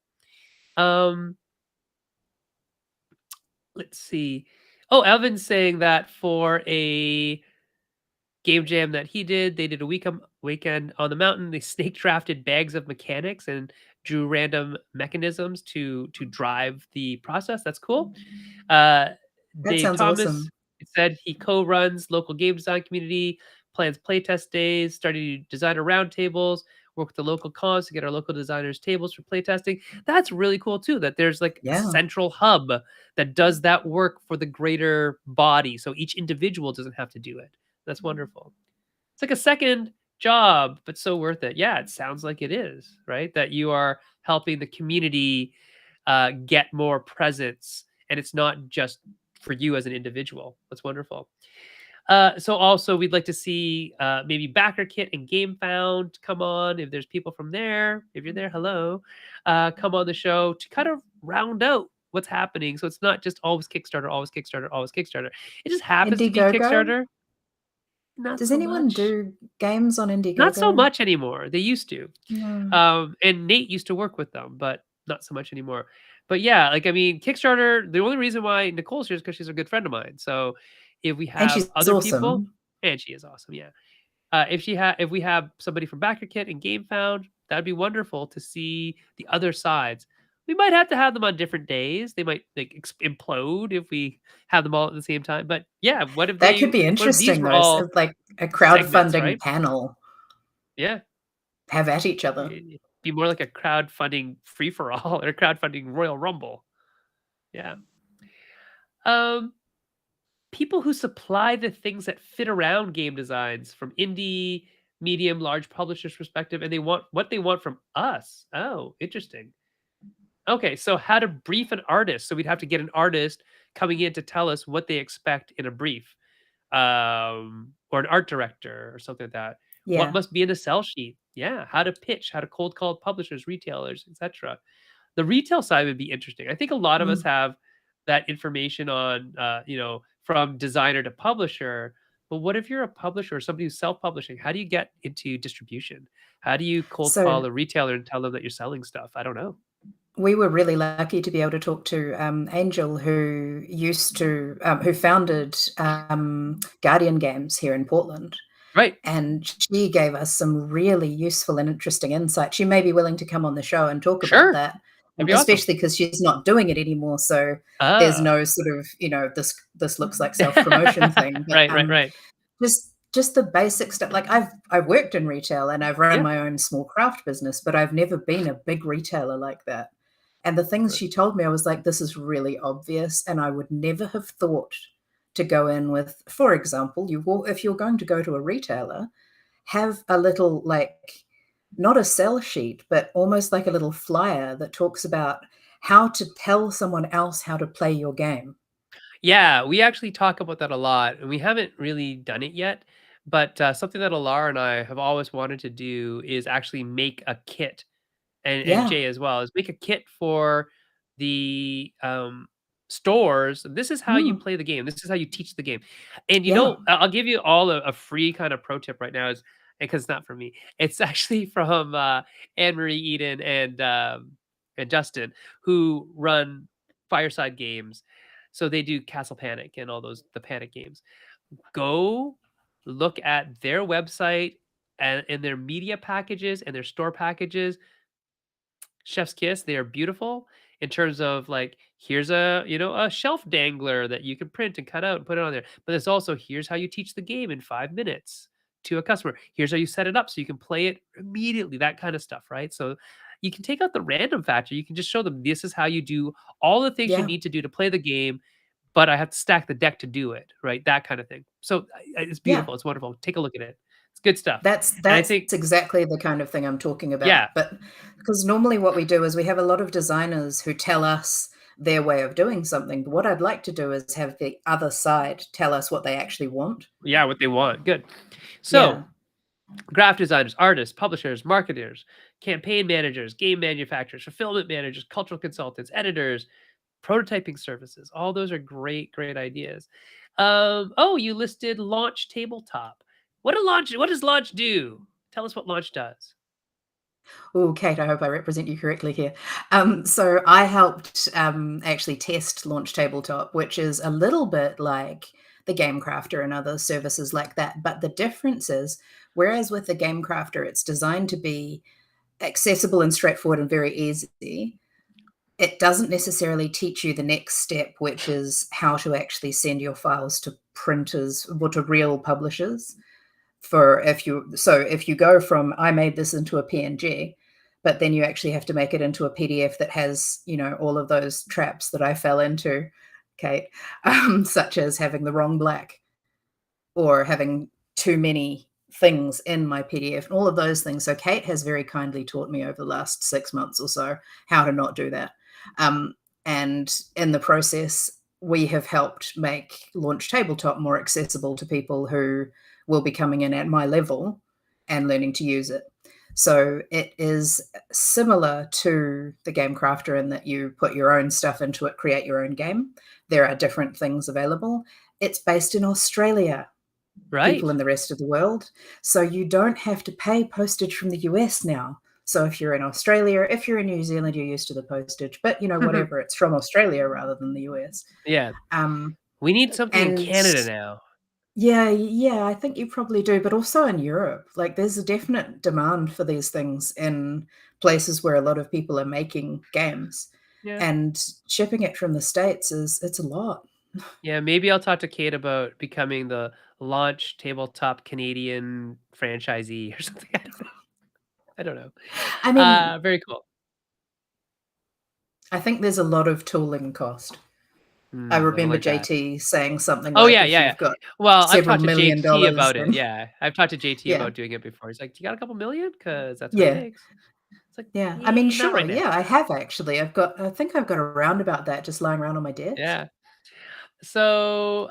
Um, let's see. Oh, Evan's saying that for a game jam that he did, they did a weekend on the mountain. They snake drafted bags of mechanics and drew random mechanisms to drive the process. That's cool. Uh, That Dave sounds Thomas awesome. said he co-runs local game design community, plans playtest days, started designer roundtables, work with the local cons to get our local designers tables for playtesting. That's really cool too, that there's like a Yeah. central hub that does that work for the greater body. So each individual doesn't have to do it. That's wonderful. It's like a second job, but so worth it. Yeah, it sounds like it is, right? That you are helping the community get more presence, and it's not just for you as an individual. That's wonderful. So also we'd like to see maybe Backer Kit and Game Found come on if there's people from there. If you're there, hello, come on the show to kind of round out what's happening. So it's not just always Kickstarter, always Kickstarter, always Kickstarter. It just happens to be Indiegogo? Kickstarter. Not Does so anyone much. do games on Not so Indiegogo? much anymore. They used to. No. And Nate used to work with them, but not so much anymore. But yeah, like I mean, Kickstarter, the only reason why Nicole's here is because she's a good friend of mine. So if we And have she's other people, awesome. and she is awesome, yeah. If we have somebody from BackerKit and GameFound, that'd be wonderful to see the other sides. We might have to have them on different days. They might like implode if we have them all at the same time. But yeah, That could be what if these interesting were though, s all like a segments, crowdfunding right? panel. Yeah. Have at each other. It'd be more like a crowdfunding free for all or a crowdfunding Royal Rumble. Yeah. Um, People who supply the things that fit around game designs from indie, medium, large publishers' perspective, and they want what they want from us. Oh, interesting. Okay, so how to brief an artist. So we'd have to get an artist coming in to tell us what they expect in a brief, or an art director or something like that. What Yeah. must be in a sell sheet? Yeah, how to pitch, how to cold call publishers, retailers, etc. The retail side would be interesting. I think a lot of us Mm. have that information on, from designer to publisher. But what if you're a publisher or somebody who's self-publishing? How do you get into distribution? How do you cold So call a retailer and tell them that you're selling stuff? I don't know. we were really lucky to be able to talk to Angel, who founded Guardian Games here in Portland. Right. And she gave us some really useful and interesting insight. She may be willing to come on the show and talk about Sure. that, That'd be awesome. especially because she's not doing it anymore. So there's Ah. no sort of, this looks like self-promotion thing. But Right, right, right. just the basic stuff. Like I've worked in retail and I've run Yeah. my own small craft business, but I've never been a big retailer like that. And the things Right. she told me, I was like, this is really obvious. And I would never have thought to go in with, for example, if you're going to go to a retailer, have a little, like, not a sell sheet, but almost like a little flyer that talks about how to tell someone else how to play your game. Yeah, we actually talk about that a lot, and we haven't really done it yet. But something that Alar and I have always wanted to do is actually make a kit, and Yeah. Jay as well, is make a kit for the stores. This is how you Mm. play the game. This is how you teach the game. And Yeah. I'll give you all a free kind of pro tip right now, is because it's not from me. It's actually from Anne Marie Eden and Justin, who run Fireside Games. So they do Castle Panic and all those the Panic games. Go look at their website and in their media packages and their store packages. Chef's kiss, they are beautiful in terms of like, here's a shelf dangler that you can print and cut out and put it on there. But it's also, here's how you teach the game in 5 minutes. to a customer. Here's how you set it up so you can play it immediately, that kind of stuff, right? So you can take out the random factor. You can just show them this is how you do all the things you Yeah. need to do to play the game, but I have to stack the deck to do it, right? That kind of thing. So it's Yeah. beautiful. It's wonderful. Take a look at it. It's good stuff. That's And I that's think, exactly the kind of thing I'm talking yeah, about, but because normally what we do is we have a lot of designers who tell us their way of doing something, but what I'd like to do is have the other side tell us what they actually want. yeah, what they want. Good. So Yeah. graphic designers, artists, publishers, marketers, campaign managers, game manufacturers, fulfillment managers, cultural consultants, editors, prototyping services. All those are great, great ideas. Oh, you listed Launch Tabletop. What does Launch do? Tell us what Launch does. Oh, Kate, I hope I represent you correctly here. So I helped actually test Launch Tabletop, which is a little bit like the Game Crafter and other services like that. But the difference is, whereas with the Game Crafter, it's designed to be accessible and straightforward and very easy, it doesn't necessarily teach you the next step, which is how to actually send your files to printers or to real publishers. For if you go from I made this into a PNG, but then you actually have to make it into a PDF that has, all of those traps that I fell into, Kate, such as having the wrong black or having too many things in my PDF and all of those things. So Kate has very kindly taught me over the last 6 months or so how to not do that. And in the process, we have helped make Launch Tabletop more accessible to people who will be coming in at my level and learning to use it. So it is similar to the Game Crafter in that you put your own stuff into it, create your own game. There are different things available. It's based in Australia, people Right. in the rest of the world. So you don't have to pay postage from the US now. So if you're in Australia, if you're in New Zealand, you're used to the postage, but whatever, it's from Australia rather than the US. Yeah. Um, We need something in and Canada now. yeah, yeah, I think you probably do, but also in Europe. Like there's a definite demand for these things in places where a lot of people are making games. Yeah. And shipping it from the States it's a lot. Yeah, maybe I'll talk to Kate about becoming the Launch Tabletop Canadian franchisee or something. I don't know. I mean, Very cool. I think there's a lot of tooling cost. I I don't remember like that. JT saying something Oh, like, yeah, if yeah, yeah. you've got Well, I've several talked to million JT dollars, about it, then yeah. I've talked to JT yeah, about doing it before. He's like, "Do you got a couple million? Because that's what it yeah, takes." It's like, yeah. I mean, Not sure, right now." yeah, I have actually. I think I've got a roundabout that just lying around on my desk. Yeah. So,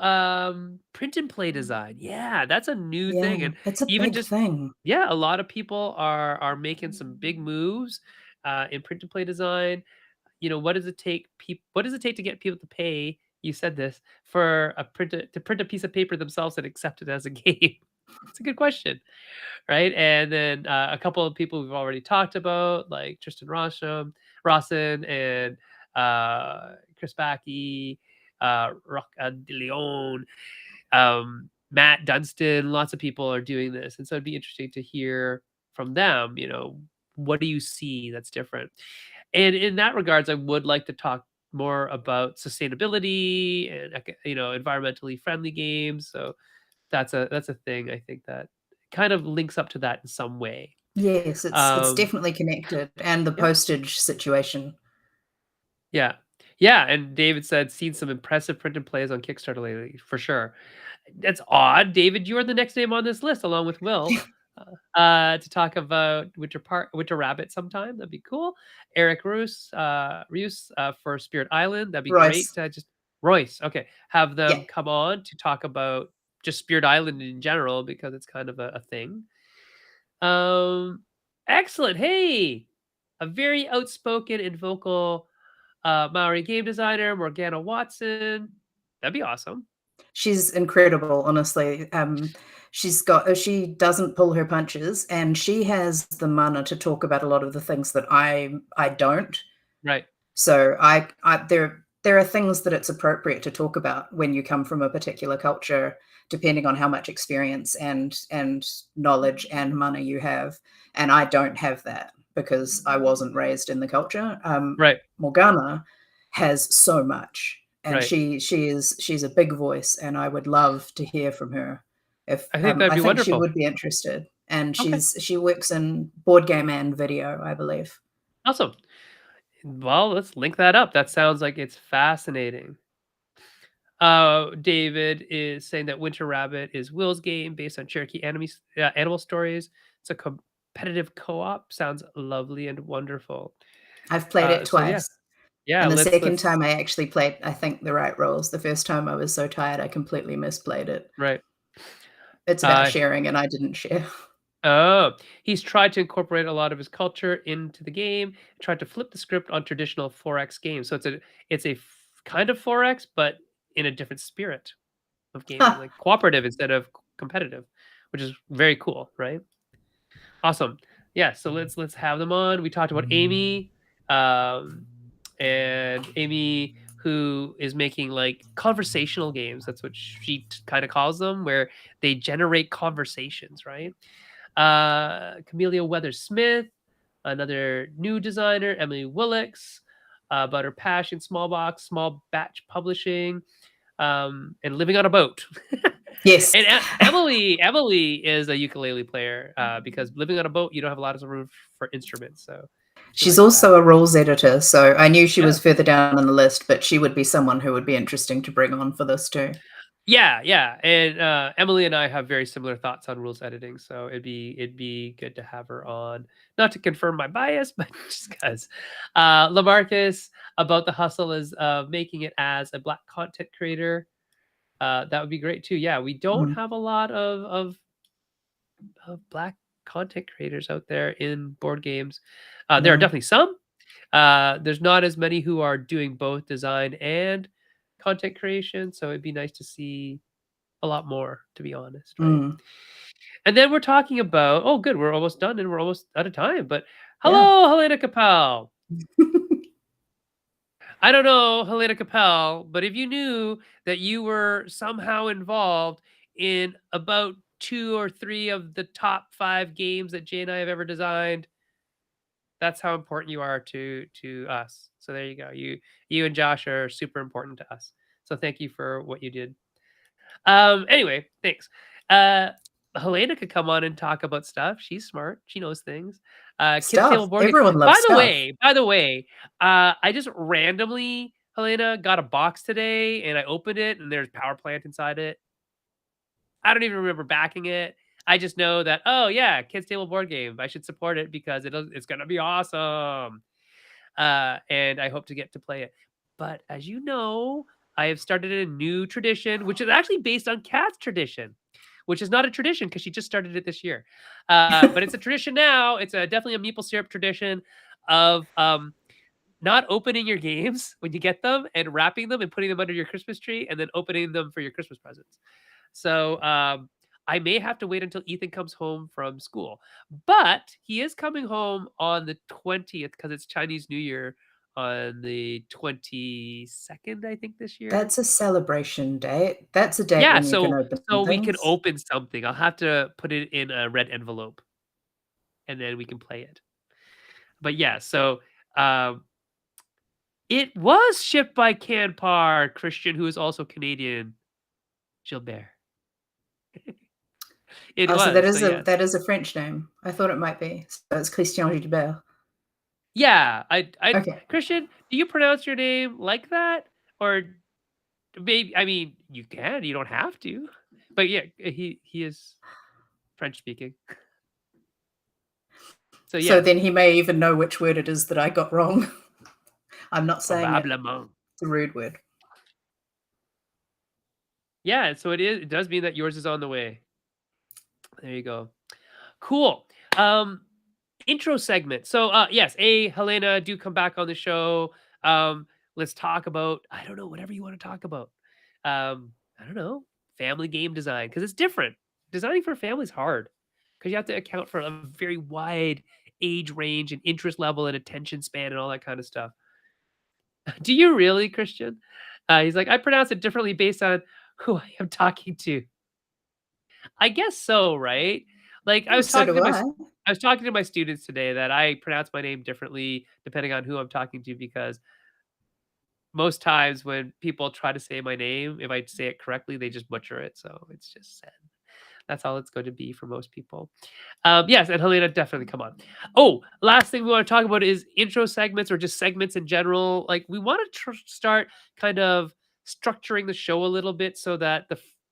print and play design. Yeah, that's a new Yeah, thing, and it's a even big just thing. yeah, a lot of people are making some big moves, in print and play design. What does it take to get people to pay, you said this, for a to print a piece of paper themselves and accept it as a game? It's a good question, right? And then, a couple of people we've already talked about, like Tristan Rawson and, Chris Backey, Rock de Leon, Matt Dunstan, lots of people are doing this, and so it'd be interesting to hear from them, what do you see that's different? And in that regards, I would like to talk more about sustainability and environmentally friendly games. So that's a thing I think that kind of links up to that in some way. Yes, it's Um, definitely connected, and the yeah, postage situation. yeah, yeah. And David said seen some impressive print and plays on Kickstarter lately, for sure. That's odd, David. You are the next name on this list, along with Will, to talk about Winter Rabbit sometime. That'd be cool. Eric Roos, for Spirit Island. That'd be great. Royce. Just Royce. Okay, have Yeah. them come on to talk about just Spirit Island in general because it's kind of a thing. Um, Excellent. Hey, a very outspoken and vocal Maori game designer, Morgana Watson. That'd be awesome. She's incredible, honestly. She doesn't pull her punches, and she has the mana to talk about a lot of the things that I don't. Right. So there are things that it's appropriate to talk about when you come from a particular culture, depending on how much experience and knowledge and money you have. And I don't have that because I wasn't raised in the culture. Right. Morgana has so much, and Right. she's a big voice, and I would love to hear from her If I think that'd I be think she wonderful. would be interested, and Okay, she works in board game and video, I believe. awesome. Well, let's link that up. That sounds like it's fascinating. David is saying that Winter Rabbit is Will's game based on Cherokee animal stories. It's a competitive co-op. Sounds lovely and wonderful. I've played it So yeah, twice, yeah. and the second Let's time I actually played, I think, the right roles. The first time I was so tired I completely misplayed it. right. It's about Uh, sharing, and I didn't share. oh, he's tried to incorporate a lot of his culture into the game. Tried to flip the script on traditional 4X games. So kind of 4X, but in a different spirit of gaming, like cooperative instead of competitive, which is very cool, right? Awesome. Yeah, so let's have them on. We talked about Amy, um, and Amy who is making like conversational games. That's what she kind of calls them, where they generate conversations, right? Camellia Weathers Smith, another new designer, Emily Willix, about her passion, small box, small batch publishing, and living on a boat. Yes. And Emily is a ukulele player, because living on a boat, you don't have a lot of room for instruments, so she She's likes that. also a rules editor, so I knew she Yeah. was further down on the list, but she would be someone who would be interesting to bring on for this too. Yeah, yeah, and, Emily and I have very similar thoughts on rules editing, so it'd be good to have her on, not to confirm my bias, but just 'cause. LaMarcus about the hustle is, making it as a Black content creator. That would be great too. Yeah, we don't Mm, have a lot of Black content creators out there in board games. There are no. definitely some. There's not as many who are doing both design and content creation, so it'd be nice to see a lot more, to be honest, right? Mm, And then we're talking about oh, good, we're almost done and we're almost out of time. But yeah. hello, Helena Capel. I don't know Helena Capel, but if you knew that you were somehow involved in about 2 or 3 of the top 5 games that Jay and I have ever designed, that's how important you are to us. So there you go. You and Josh are super important to us. So thank you for what you did. Anyway, thanks. Uh, Helena could come on and talk about stuff. She's smart. She knows things. Kids Table Stuff. board game. Everyone loves stuff. By the way, I just randomly, Helena, got a box today and I opened it and there's power plant inside it. I don't even remember backing it. I just know that, oh yeah, Kids Table board game. I should support it because it's gonna be awesome. And I hope to get to play it. But as you know, I have started a new tradition, which is actually based on Cat's tradition, which is not a tradition because she just started it this year. But it's a tradition now. It's definitely a maple syrup tradition of not opening your games when you get them and wrapping them and putting them under your Christmas tree and then opening them for your Christmas presents. So I may have to wait until Ethan comes home from school, but he is coming home on the 20th because it's Chinese New Year on the 22nd, I think, this year. That's a celebration date. That's a date Yeah, when you can so open we can things. open something. I'll have to put it in a red envelope and then we can play it. But yeah, so um, it was shipped by Canpar Christian, who is also Canadian. Gilbert. It Oh, so was. So yes. that is a French name. I thought it might be. So it's Christian Gilbert. Yeah, I Okay. Christian, do you pronounce your name like that? Or maybe I mean, you can, you don't have to. But yeah, he is French speaking. So So yes, then he may even know which word it is that I got wrong. I'm not saying it. probablement. It's a rude word. Yeah, so it does mean that yours is on the way. There you go. Cool. Um intro segment. So yes, Helena, do come back on the show. Um let's talk about I don't know, whatever you want to talk about. I don't know, family game design because it's different. Designing for a family is hard because you have to account for a very wide age range and interest level and attention span and all that kind of stuff. Do you really, Christian? He's like, I pronounce it differently based on who I am talking to. I guess so, right? Like Oh, so do I. I was talking to my students today that I pronounce my name differently depending on who I'm talking to because most times when people try to say my name, if I say it correctly, they just butcher it. So it's just sad. That's all it's going to be for most people. Yes, and Helena, definitely come on. Oh, last thing we want to talk about is intro segments or just segments in general. Like we want to start kind of structuring the show a little bit so that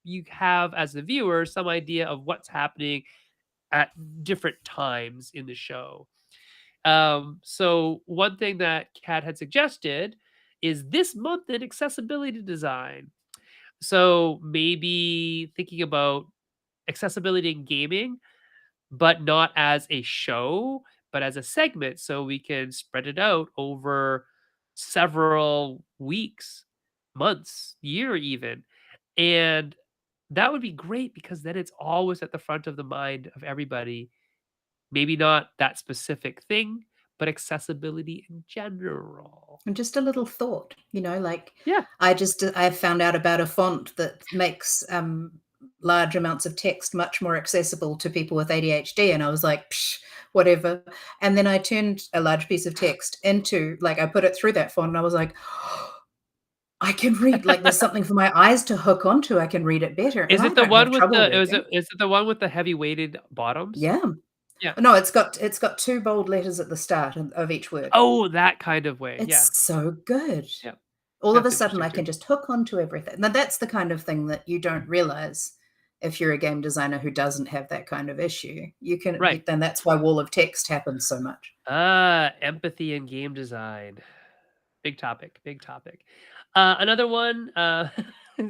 you have as the viewer some idea of what's happening at different times in the show. So one thing that Kat had suggested is this month in accessibility design. So maybe thinking about accessibility in gaming, but not as a show, but as a segment, so we can spread it out over several weeks, months, year even. And that would be great because then it's always at the front of the mind of everybody. Maybe not that specific thing, but accessibility in general. And just a little thought, like Yeah. I found out about a font that makes large amounts of text much more accessible to people with ADHD, and I was like, psh, whatever. And then I turned a large piece of text into, like, I put it through that font, and I was like, I can read. Like, there's something for my eyes to hook onto. I can read it better, and Is I it the don't have one with trouble the reading. is it the one with the heavy weighted bottoms? Yeah. Yeah. No, it's got two bold letters at the start of each word. Oh, that kind of way. Yeah. It's so good. Yeah. All of a That's sudden, interesting I too. can just hook onto everything. Now, that's the kind of thing that you don't realize if you're a game designer who doesn't have that kind of issue. Right. Then that's why wall of text happens so much. Empathy in game design. Big topic, big topic. Another one,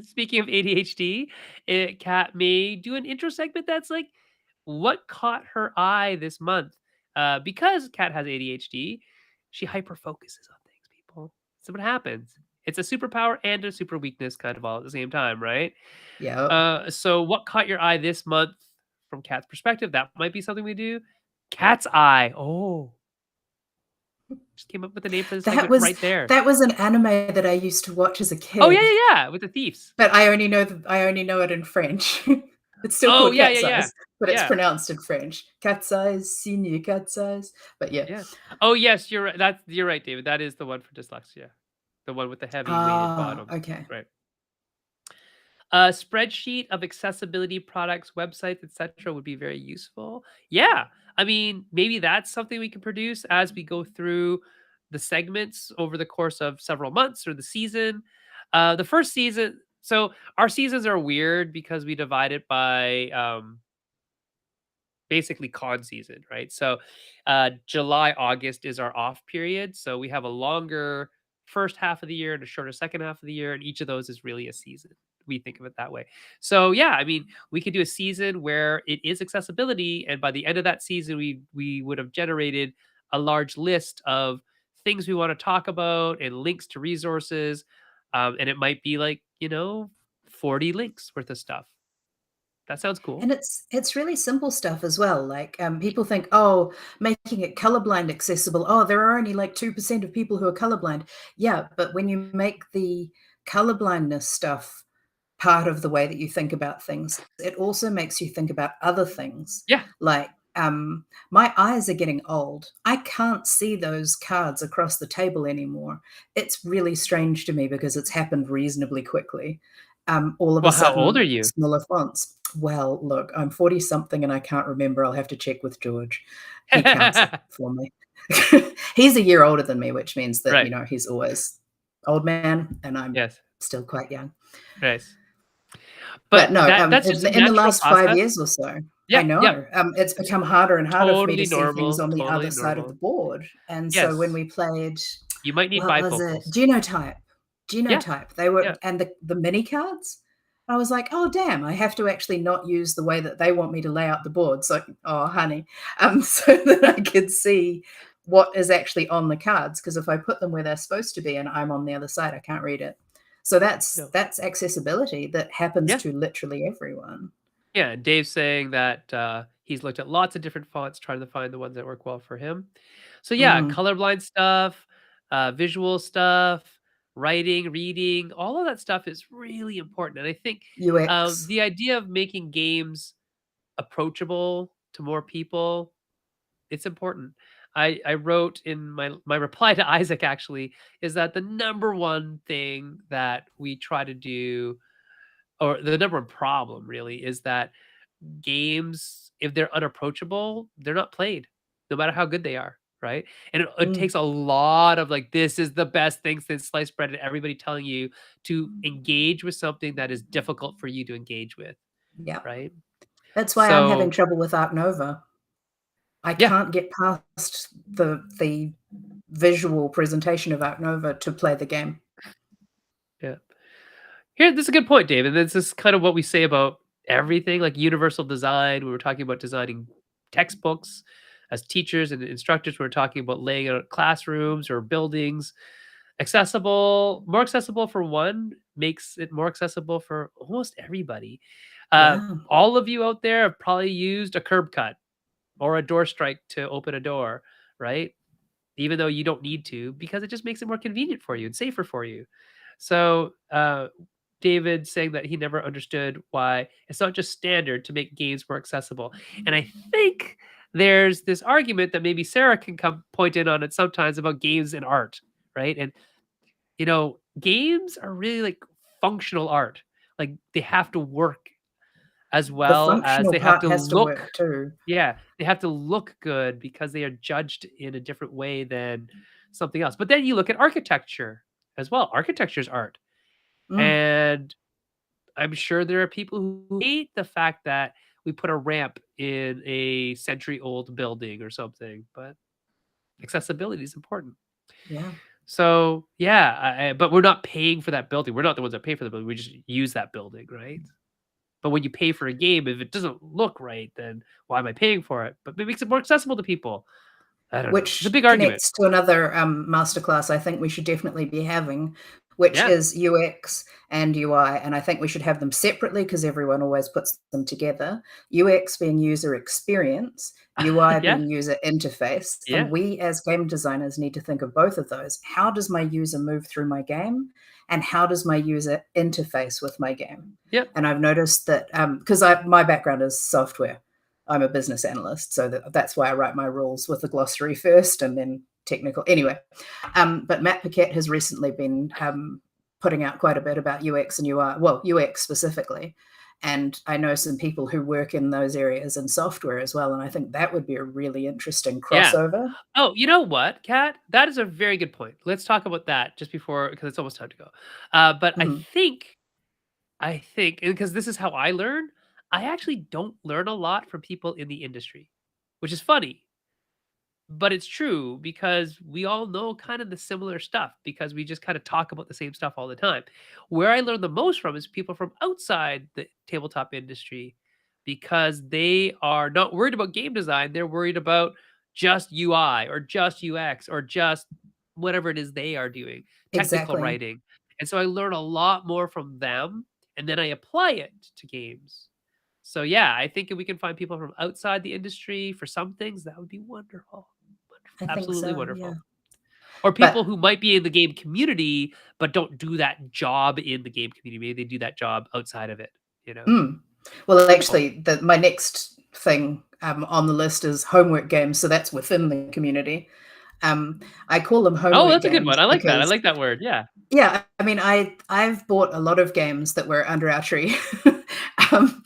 speaking of ADHD, Kat may do an intro segment that's like, what caught her eye this month? Because Kat has ADHD, she hyper focuses on things, people. So what happens? It's a superpower and a super weakness kind of all at the same time, right? Yeah. So what caught your eye this month from Kat's perspective? That might be something we do. Cat's eye. Oh, just came up with the name for the That segment was right there. that was an anime that I used to watch as a Oh, yeah, kid, yeah, yeah, with the thieves. but I only know it in French. It's still Oh, called yeah, yeah, cat's yeah. eyes, but it's Yeah, pronounced in French. Cat's eyes, senior cat's eyes. But yeah. yeah. Oh, yes, you're right, you're right, David, that is the one for dyslexia. The one with the heavy weighted Ah, bottoms, okay. right. A spreadsheet of accessibility products, websites, etc. would be very useful. Yeah, I mean, maybe that's something we can produce as we go through the segments over the course of several months or the season. The first season, so our seasons are weird because we divide it by basically con season, right? So July, August is our off period. So we have a longer first half of the year and a shorter second half of the year, and each of those is really a season. We think of it that way. So yeah, I mean, we could do a season where it is accessibility, and by the end of that season, we would have generated a large list of things we want to talk about and links to resources. And it might be like, 40 links worth of stuff. That sounds cool. And it's really simple stuff as well. Like, people think, oh, making it colorblind accessible. Oh, there are only like 2% of people who are colorblind. Yeah, but when you make the colorblindness stuff part of the way that you think about things, it also makes you think about other things. Yeah. Like, my eyes are getting old. I can't see those cards across the table anymore. It's really strange to me because it's happened reasonably quickly. All of a Well, how old are sudden, you? smaller fonts. Well, look, I'm 40 something and I can't remember. I'll have to check with George. He counts it for me. He's a year older than me, which means that, Right. he's always old man and I'm Yes. still quite young. Nice. But But no, that's just a in the natural last 5 process. years or so, I Yep, yep. know, it's become harder and harder for me to Totally see things normal, on the totally other side of the normal. board, and so when Yes. we played, You might need what was it? bifocals. Genotype. Yeah, Genotype. They were, yeah. and the mini cards, I was like, "Oh, damn, I have to actually not use the way that they want me to lay out the board." So, oh, honey, so that I could see what is actually on the cards. Because if I put them where they're supposed to be and I'm on the other side, I can't read it. So No. that's accessibility that happens Yeah. to literally everyone. Yeah, Dave's saying that, he's looked at lots of different fonts trying to find the ones that work well for him. So, yeah, Mhm. colorblind stuff, visual stuff, writing, reading, all of that stuff is really important, and I think, UX. the idea of making games approachable to more people, it's important. I wrote in my reply to Isaac actually is that the number one thing that we try to do, or the number one problem really, is that games, if they're unapproachable, they're not played, no matter how good they are, right? And it Mm, takes a lot of like, this is the best thing since sliced bread, and everybody telling you to engage with something that is difficult for you to engage with, yeah. right? That's why I'm having So trouble with Ark Nova. I yeah, can't get past the visual presentation of Ark Nova to play the game. yeah. Here, this is a good point, David. This is kind of what we say about everything, like universal design. We were talking about designing textbooks as teachers and instructors. We were talking about laying out classrooms or buildings. Accessible, more accessible for one makes it more accessible for almost everybody. Yeah. All of you out there have probably used a curb cut or a door strike to open a door, right? Even though you don't need to, because it just makes it more convenient for you and safer for you. So, David saying that he never understood why it's not just standard to make games more accessible. And I think there's this argument that maybe Sarah can come point in on it sometimes about games and art, right? And games are really like functional art. Like they have to work as The well as functional they have part to has to look. work too. Yeah, they have to look good because they are judged in a different way than something else. But then you look at architecture as well. Architecture is art. Mm, And I'm sure there are people who hate the fact that we put a ramp in a century old building or something, but accessibility is important. yeah. So, yeah, but we're not paying for that building. We're not the ones that pay for the building. We just use that building, right? But when you pay for a game, if it doesn't look right, then why am I paying for it? But it makes it more accessible to people. I don't know. It's a Which big argument. connects to another, masterclass I think we should definitely be having, which Yeah. is UX and UI, and I think we should have them separately because everyone always puts them together. UX being user experience, UI Yeah. being user interface, and Yeah. we as game designers need to think of both of those. How does my user move through my game, and how does my user interface with my game? Yep. And I've noticed that, because my background is software. I'm a business analyst, so that's why I write my rules with the glossary first and then technical. Anyway, but Matt Paquette has recently been putting out quite a bit about UX and UI, well, UX specifically. And I know some people who work in those areas in software as well. And I think that would be a really interesting Yeah. crossover. Oh, you know what, Kat? That is a very good point. Let's talk about that just before, because it's almost time to go. But Mhm. I think, and because this is how I learn, I actually don't learn a lot from people in the industry, which is funny. But it's true because we all know kind of the similar stuff because we just kind of talk about the same stuff all the time. Where I learn the most from is people from outside the tabletop industry because they are not worried about game design. They're worried about just UI or just UX or just whatever it is they are doing, technical Exactly. writing. And so I learn a lot more from them and then I apply it to games. So yeah, I think if we can find people from outside the industry for some things, that would be wonderful. Wonderful, I think absolutely so. Yeah. wonderful. Or people But who might be in the game community, but don't do that job in the game community. Maybe they do that job outside of it, you know? mm, well, Cool. actually, my next thing on the list is homework games. So that's within the community. Um, I call them Oh, homework that's a good games one. I like that. I because like that word. Yeah. yeah, I mean, I've bought a lot of games that were under our tree, um,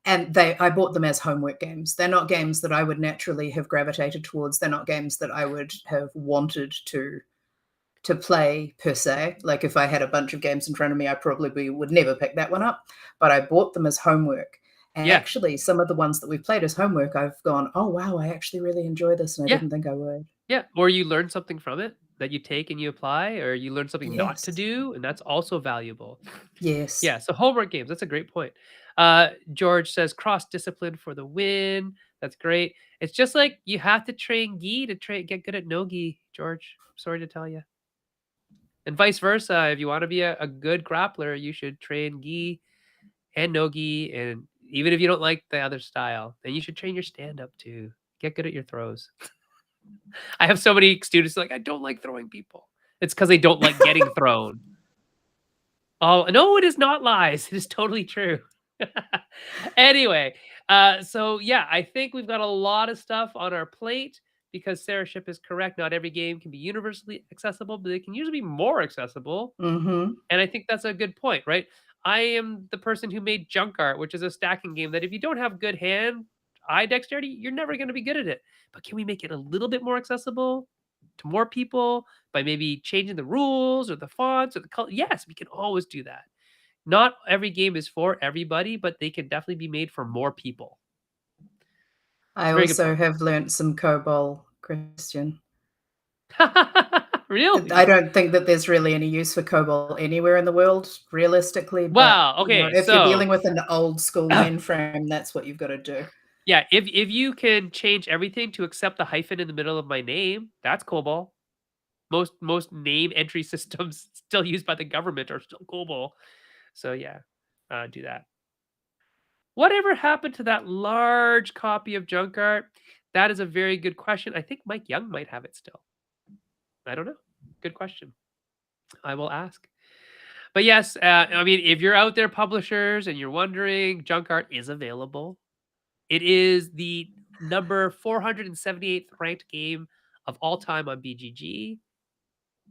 and I bought them as homework games. They're not games that I would naturally have gravitated towards. They're not games that I would have wanted to play per se. Like if I had a bunch of games in front of me, I probably would never pick that one up. But I bought them as homework. And Yeah. actually, some of the ones that we've played as homework, I've gone, oh wow, I actually really enjoy this, and I Yeah. didn't think I would. Yeah. Or you learn something from it that you take and you apply, or you learn something not to Yes, do, and that's also valuable. yes, Yeah, so homework games, that's a great point. George says cross discipline for the win. That's great. It's just like you have to train gi to get good at no gi, George. Sorry to tell you. And vice versa. If you want to be a good grappler, you should train gi and no gi. And even if you don't like the other style, then you should train your stand up too. Get good at your throws. I have so many students like, I don't like throwing people. It's because they don't like getting thrown. Oh, no, it is not lies. It is totally true. Anyway, so yeah, I think we've got a lot of stuff on our plate because Sarah Ship is correct. Not every game can be universally accessible, but they can usually be more accessible. mm-hmm. And I think that's a good point, right? I am the person who made Junk Art, which is a stacking game that if you don't have good eye dexterity, you're never going to be good at it. But can we make it a little bit more accessible to more people by maybe changing the rules or the fonts or the color? Yes, we can always do that. Not every game is for everybody, but they can definitely be made for more people. It's I a very good also point. have learnt some COBOL, Christian. I Really? don't think that there's really any use for COBOL anywhere in the world, realistically, but, Wow. Okay. if you're dealing So, with an old school mainframe, that's what you've gotta do. yeah, if you can change everything to accept the hyphen in the middle of my name, that's COBOL. Most name entry systems still used by the government are still COBOL. So yeah, do that. Whatever happened to that large copy of Junk Art? That is a very good question. I think Mike Young might have it still. I don't know. Good question. I will ask. But yes, I mean, if you're out there, publishers, and you're wondering, Junk Art is available. It is the number 478th ranked game of all time on BGG,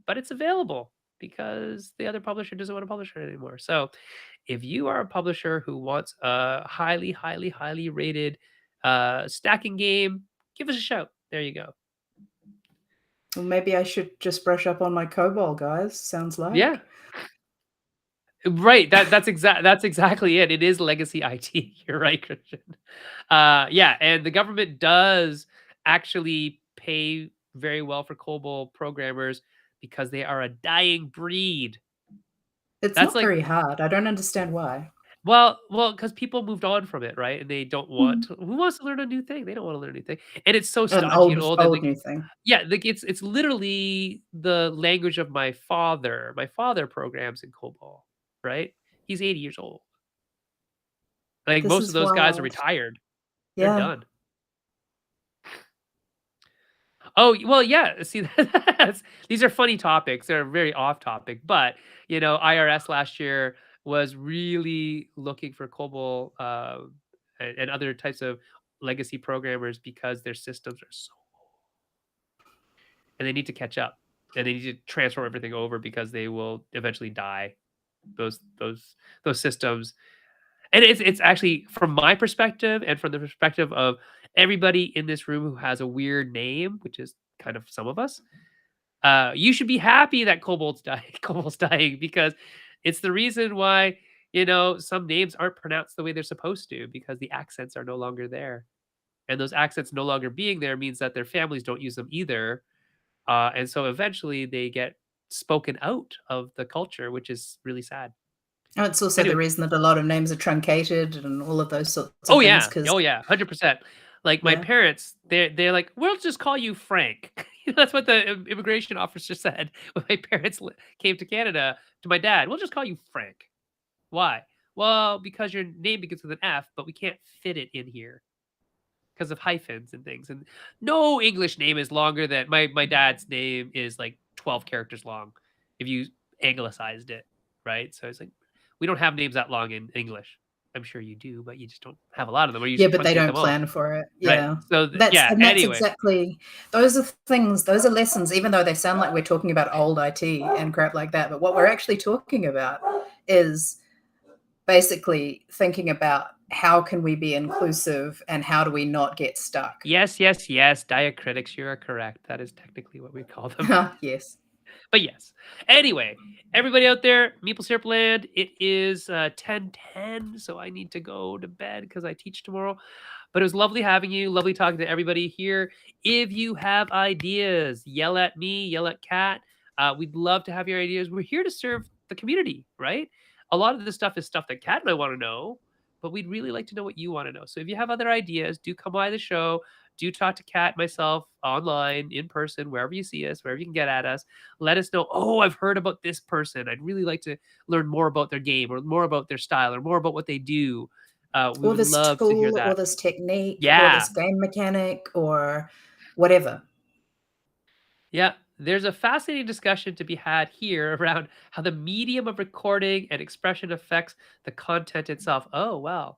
but it's available because the other publisher doesn't want to publish it anymore. So if you are a publisher who wants a highly, highly, highly rated stacking game, give us a shout. There you go. Well, maybe I should just brush up on my COBOL, guys, sounds Yeah. like. Right. That's exactly it. It is legacy IT. You're right, Christian. Yeah, and the government does actually pay very well for COBOL programmers because they are a dying breed. It's That's not like very hard, I don't understand why. because people moved on from it, right? And they don't want Mhm. to, who wants to learn a new thing? They don't want to learn a new thing. And it's so An stodgy and old and old like new thing. yeah, like it's literally the language of my father. My father programs in COBOL, right? He's 80 years old. Like This most of is those guys are wild. retired. They're Yeah. done. Oh, well, yeah. See, these are funny topics. They're very off topic, but IRS last year was really looking for COBOL and other types of legacy programmers because their systems are so and they need to catch up and they need to transfer everything over because they will eventually die. Those those those systems, and it's actually from my perspective and from the perspective of everybody in this room who has a weird name, which is kind of some of us. You should be happy that Cobalt's dying. Cobalt's dying because it's the reason why some names aren't pronounced the way they're supposed to because the accents are no longer there, and those accents no longer being there means that their families don't use them either, and so eventually they get spoken out of the culture, which is really sad. Oh, it's also the Anyway, reason that a lot of names are truncated and all of those sorts of oh things. yeah, Because oh yeah, 100%. Like my yeah. parents, they're like, we'll just call you Frank. That's what the immigration officer said when my parents came to Canada to my dad. We'll just call you Frank. Why? Well, because your name begins with an F, but we can't fit it in here because of hyphens and things. And no English name is longer than my dad's name is like 12 characters long if you anglicized it, right? So it's like we don't have names that long in English. I'm sure you do, but you just don't have a lot of them, or you Yeah, just but they truncate don't them all. plan for it. Right. Yeah. So yeah. That's Anyway, exactly those are things, those are lessons, even though they sound like we're talking about old IT and crap like that. But what we're actually talking about is basically thinking about how can we be inclusive and how do we not get stuck. yes, yes, yes. Diacritics. You are correct. That is technically what we call them. Yes. But yes. Anyway, everybody out there, Meeple Syrup Land, it is 10:10, so I need to go to bed because I teach tomorrow. But it was lovely having you. Lovely talking to everybody here. If you have ideas, yell at me, yell at Cat. We'd love to have your ideas. We're here to serve the community, right? A lot of this stuff is stuff that Cat and I want to know, but we'd really like to know what you want to know. So if you have other ideas, do come by the show. Do talk to Cat, myself, online, in person, wherever you see us, wherever you can get at us. Let us know, oh, I've heard about this person. I'd really like to learn more about their game or more about their style or more about what they do. We Or would this love to hear tool or that. this technique or Yeah. this game mechanic or whatever. Yeah. There's a fascinating discussion to be had here around how the medium of recording and expression affects the content itself. Oh, wow.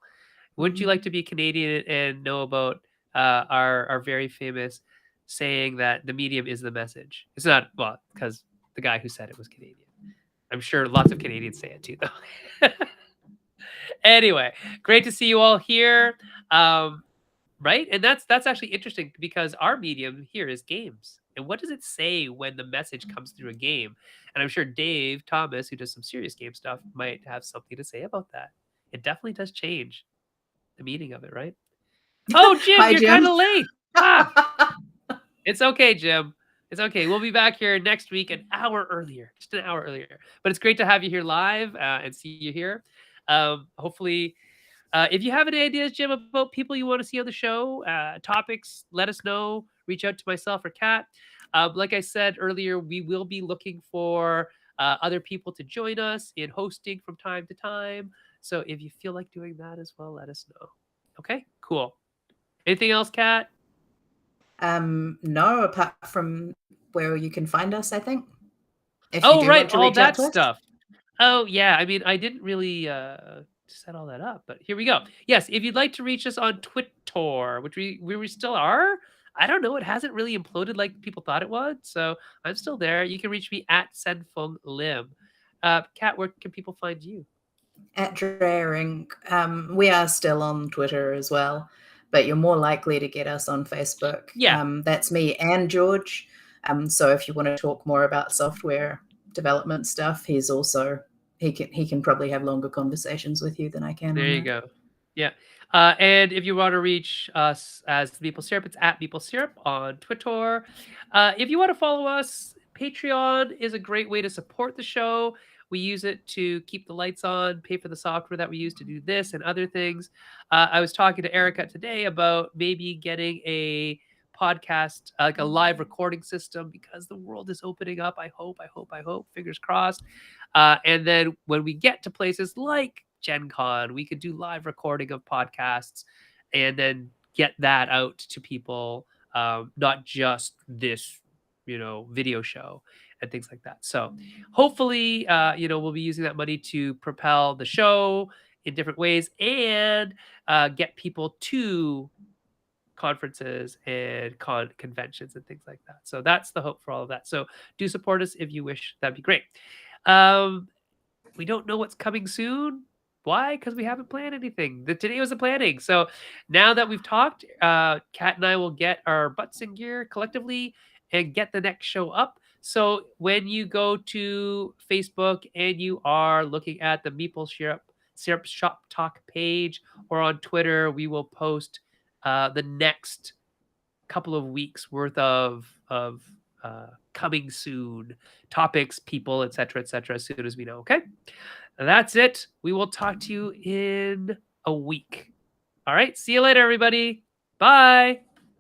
Wouldn't you like Mhm. to be Canadian and know about our very famous saying that the medium is the message? It's not, well, because the guy who said it was Canadian. I'm sure lots of Canadians say it too, though. Anyway, great to see you all here. Right? And that's actually interesting because our medium here is games. And what does it say when the message comes through a game? And I'm sure Dave Thomas, who does some serious game stuff, might have something to say about that. It definitely does change the meaning of it, right? Oh, Jim, Hi, you're Jim. kind of late. Ah, it's okay, Jim. It's okay. We'll be back here next week an hour earlier, just an hour earlier. But it's great to have you here live and see you here. Hopefully, if you have any ideas, Jim, about people you want to see on the show, topics, let us know. Reach out to myself or Kat. Like I said earlier, we will be looking for other people to join us in hosting from time to time. So if you feel like doing that as well, let us know. Okay, cool. Anything else, Kat? No, apart from where you can find us, I think, if you Oh, do right, want to all reach out that to us. stuff. Oh, yeah. I mean, I didn't really set all that up, but here we go. Yes, if you'd like to reach us on Twitter, which we still are. I don't know. It hasn't really imploded like people thought it would, so I'm still there. You can reach me at Senfeng Lim. Kat, where can people find you? At Draring. We are still on Twitter as well, but you're more likely to get us on Facebook. Yeah, That's me and George. So if you want to talk more about software development stuff, he can probably have longer conversations with you than I can there on you that. go. Yeah. And if you want to reach us as Maple Syrup, it's at Maple Syrup on Twitter. If you want to follow us, Patreon is a great way to support the show. We use it to keep the lights on, pay for the software that we use to do this and other things. I was talking to Erica today about maybe getting a podcast, like a live recording system, because the world is opening up. I hope, fingers crossed. And then when we get to places like Gen Con, we could do live recording of podcasts and then get that out to people, not just this, video show and things like that. So hopefully, we'll be using that money to propel the show in different ways and get people to conferences and conventions and things like that. So that's the hope for all of that. So do support us if you wish. That'd be great. Um, we don't know what's coming soon. Why? Because we haven't planned anything. Today was the planning. So now that we've talked, Kat and I will get our butts in gear collectively and get the next show up. So when you go to Facebook and you are looking at the Meeple Syrup Shop Talk page or on Twitter, we will post the next couple of weeks worth of coming soon topics, people, etc., as soon as we know. Okay, that's it. We will talk to you in a week. All right. See you later, everybody. Bye.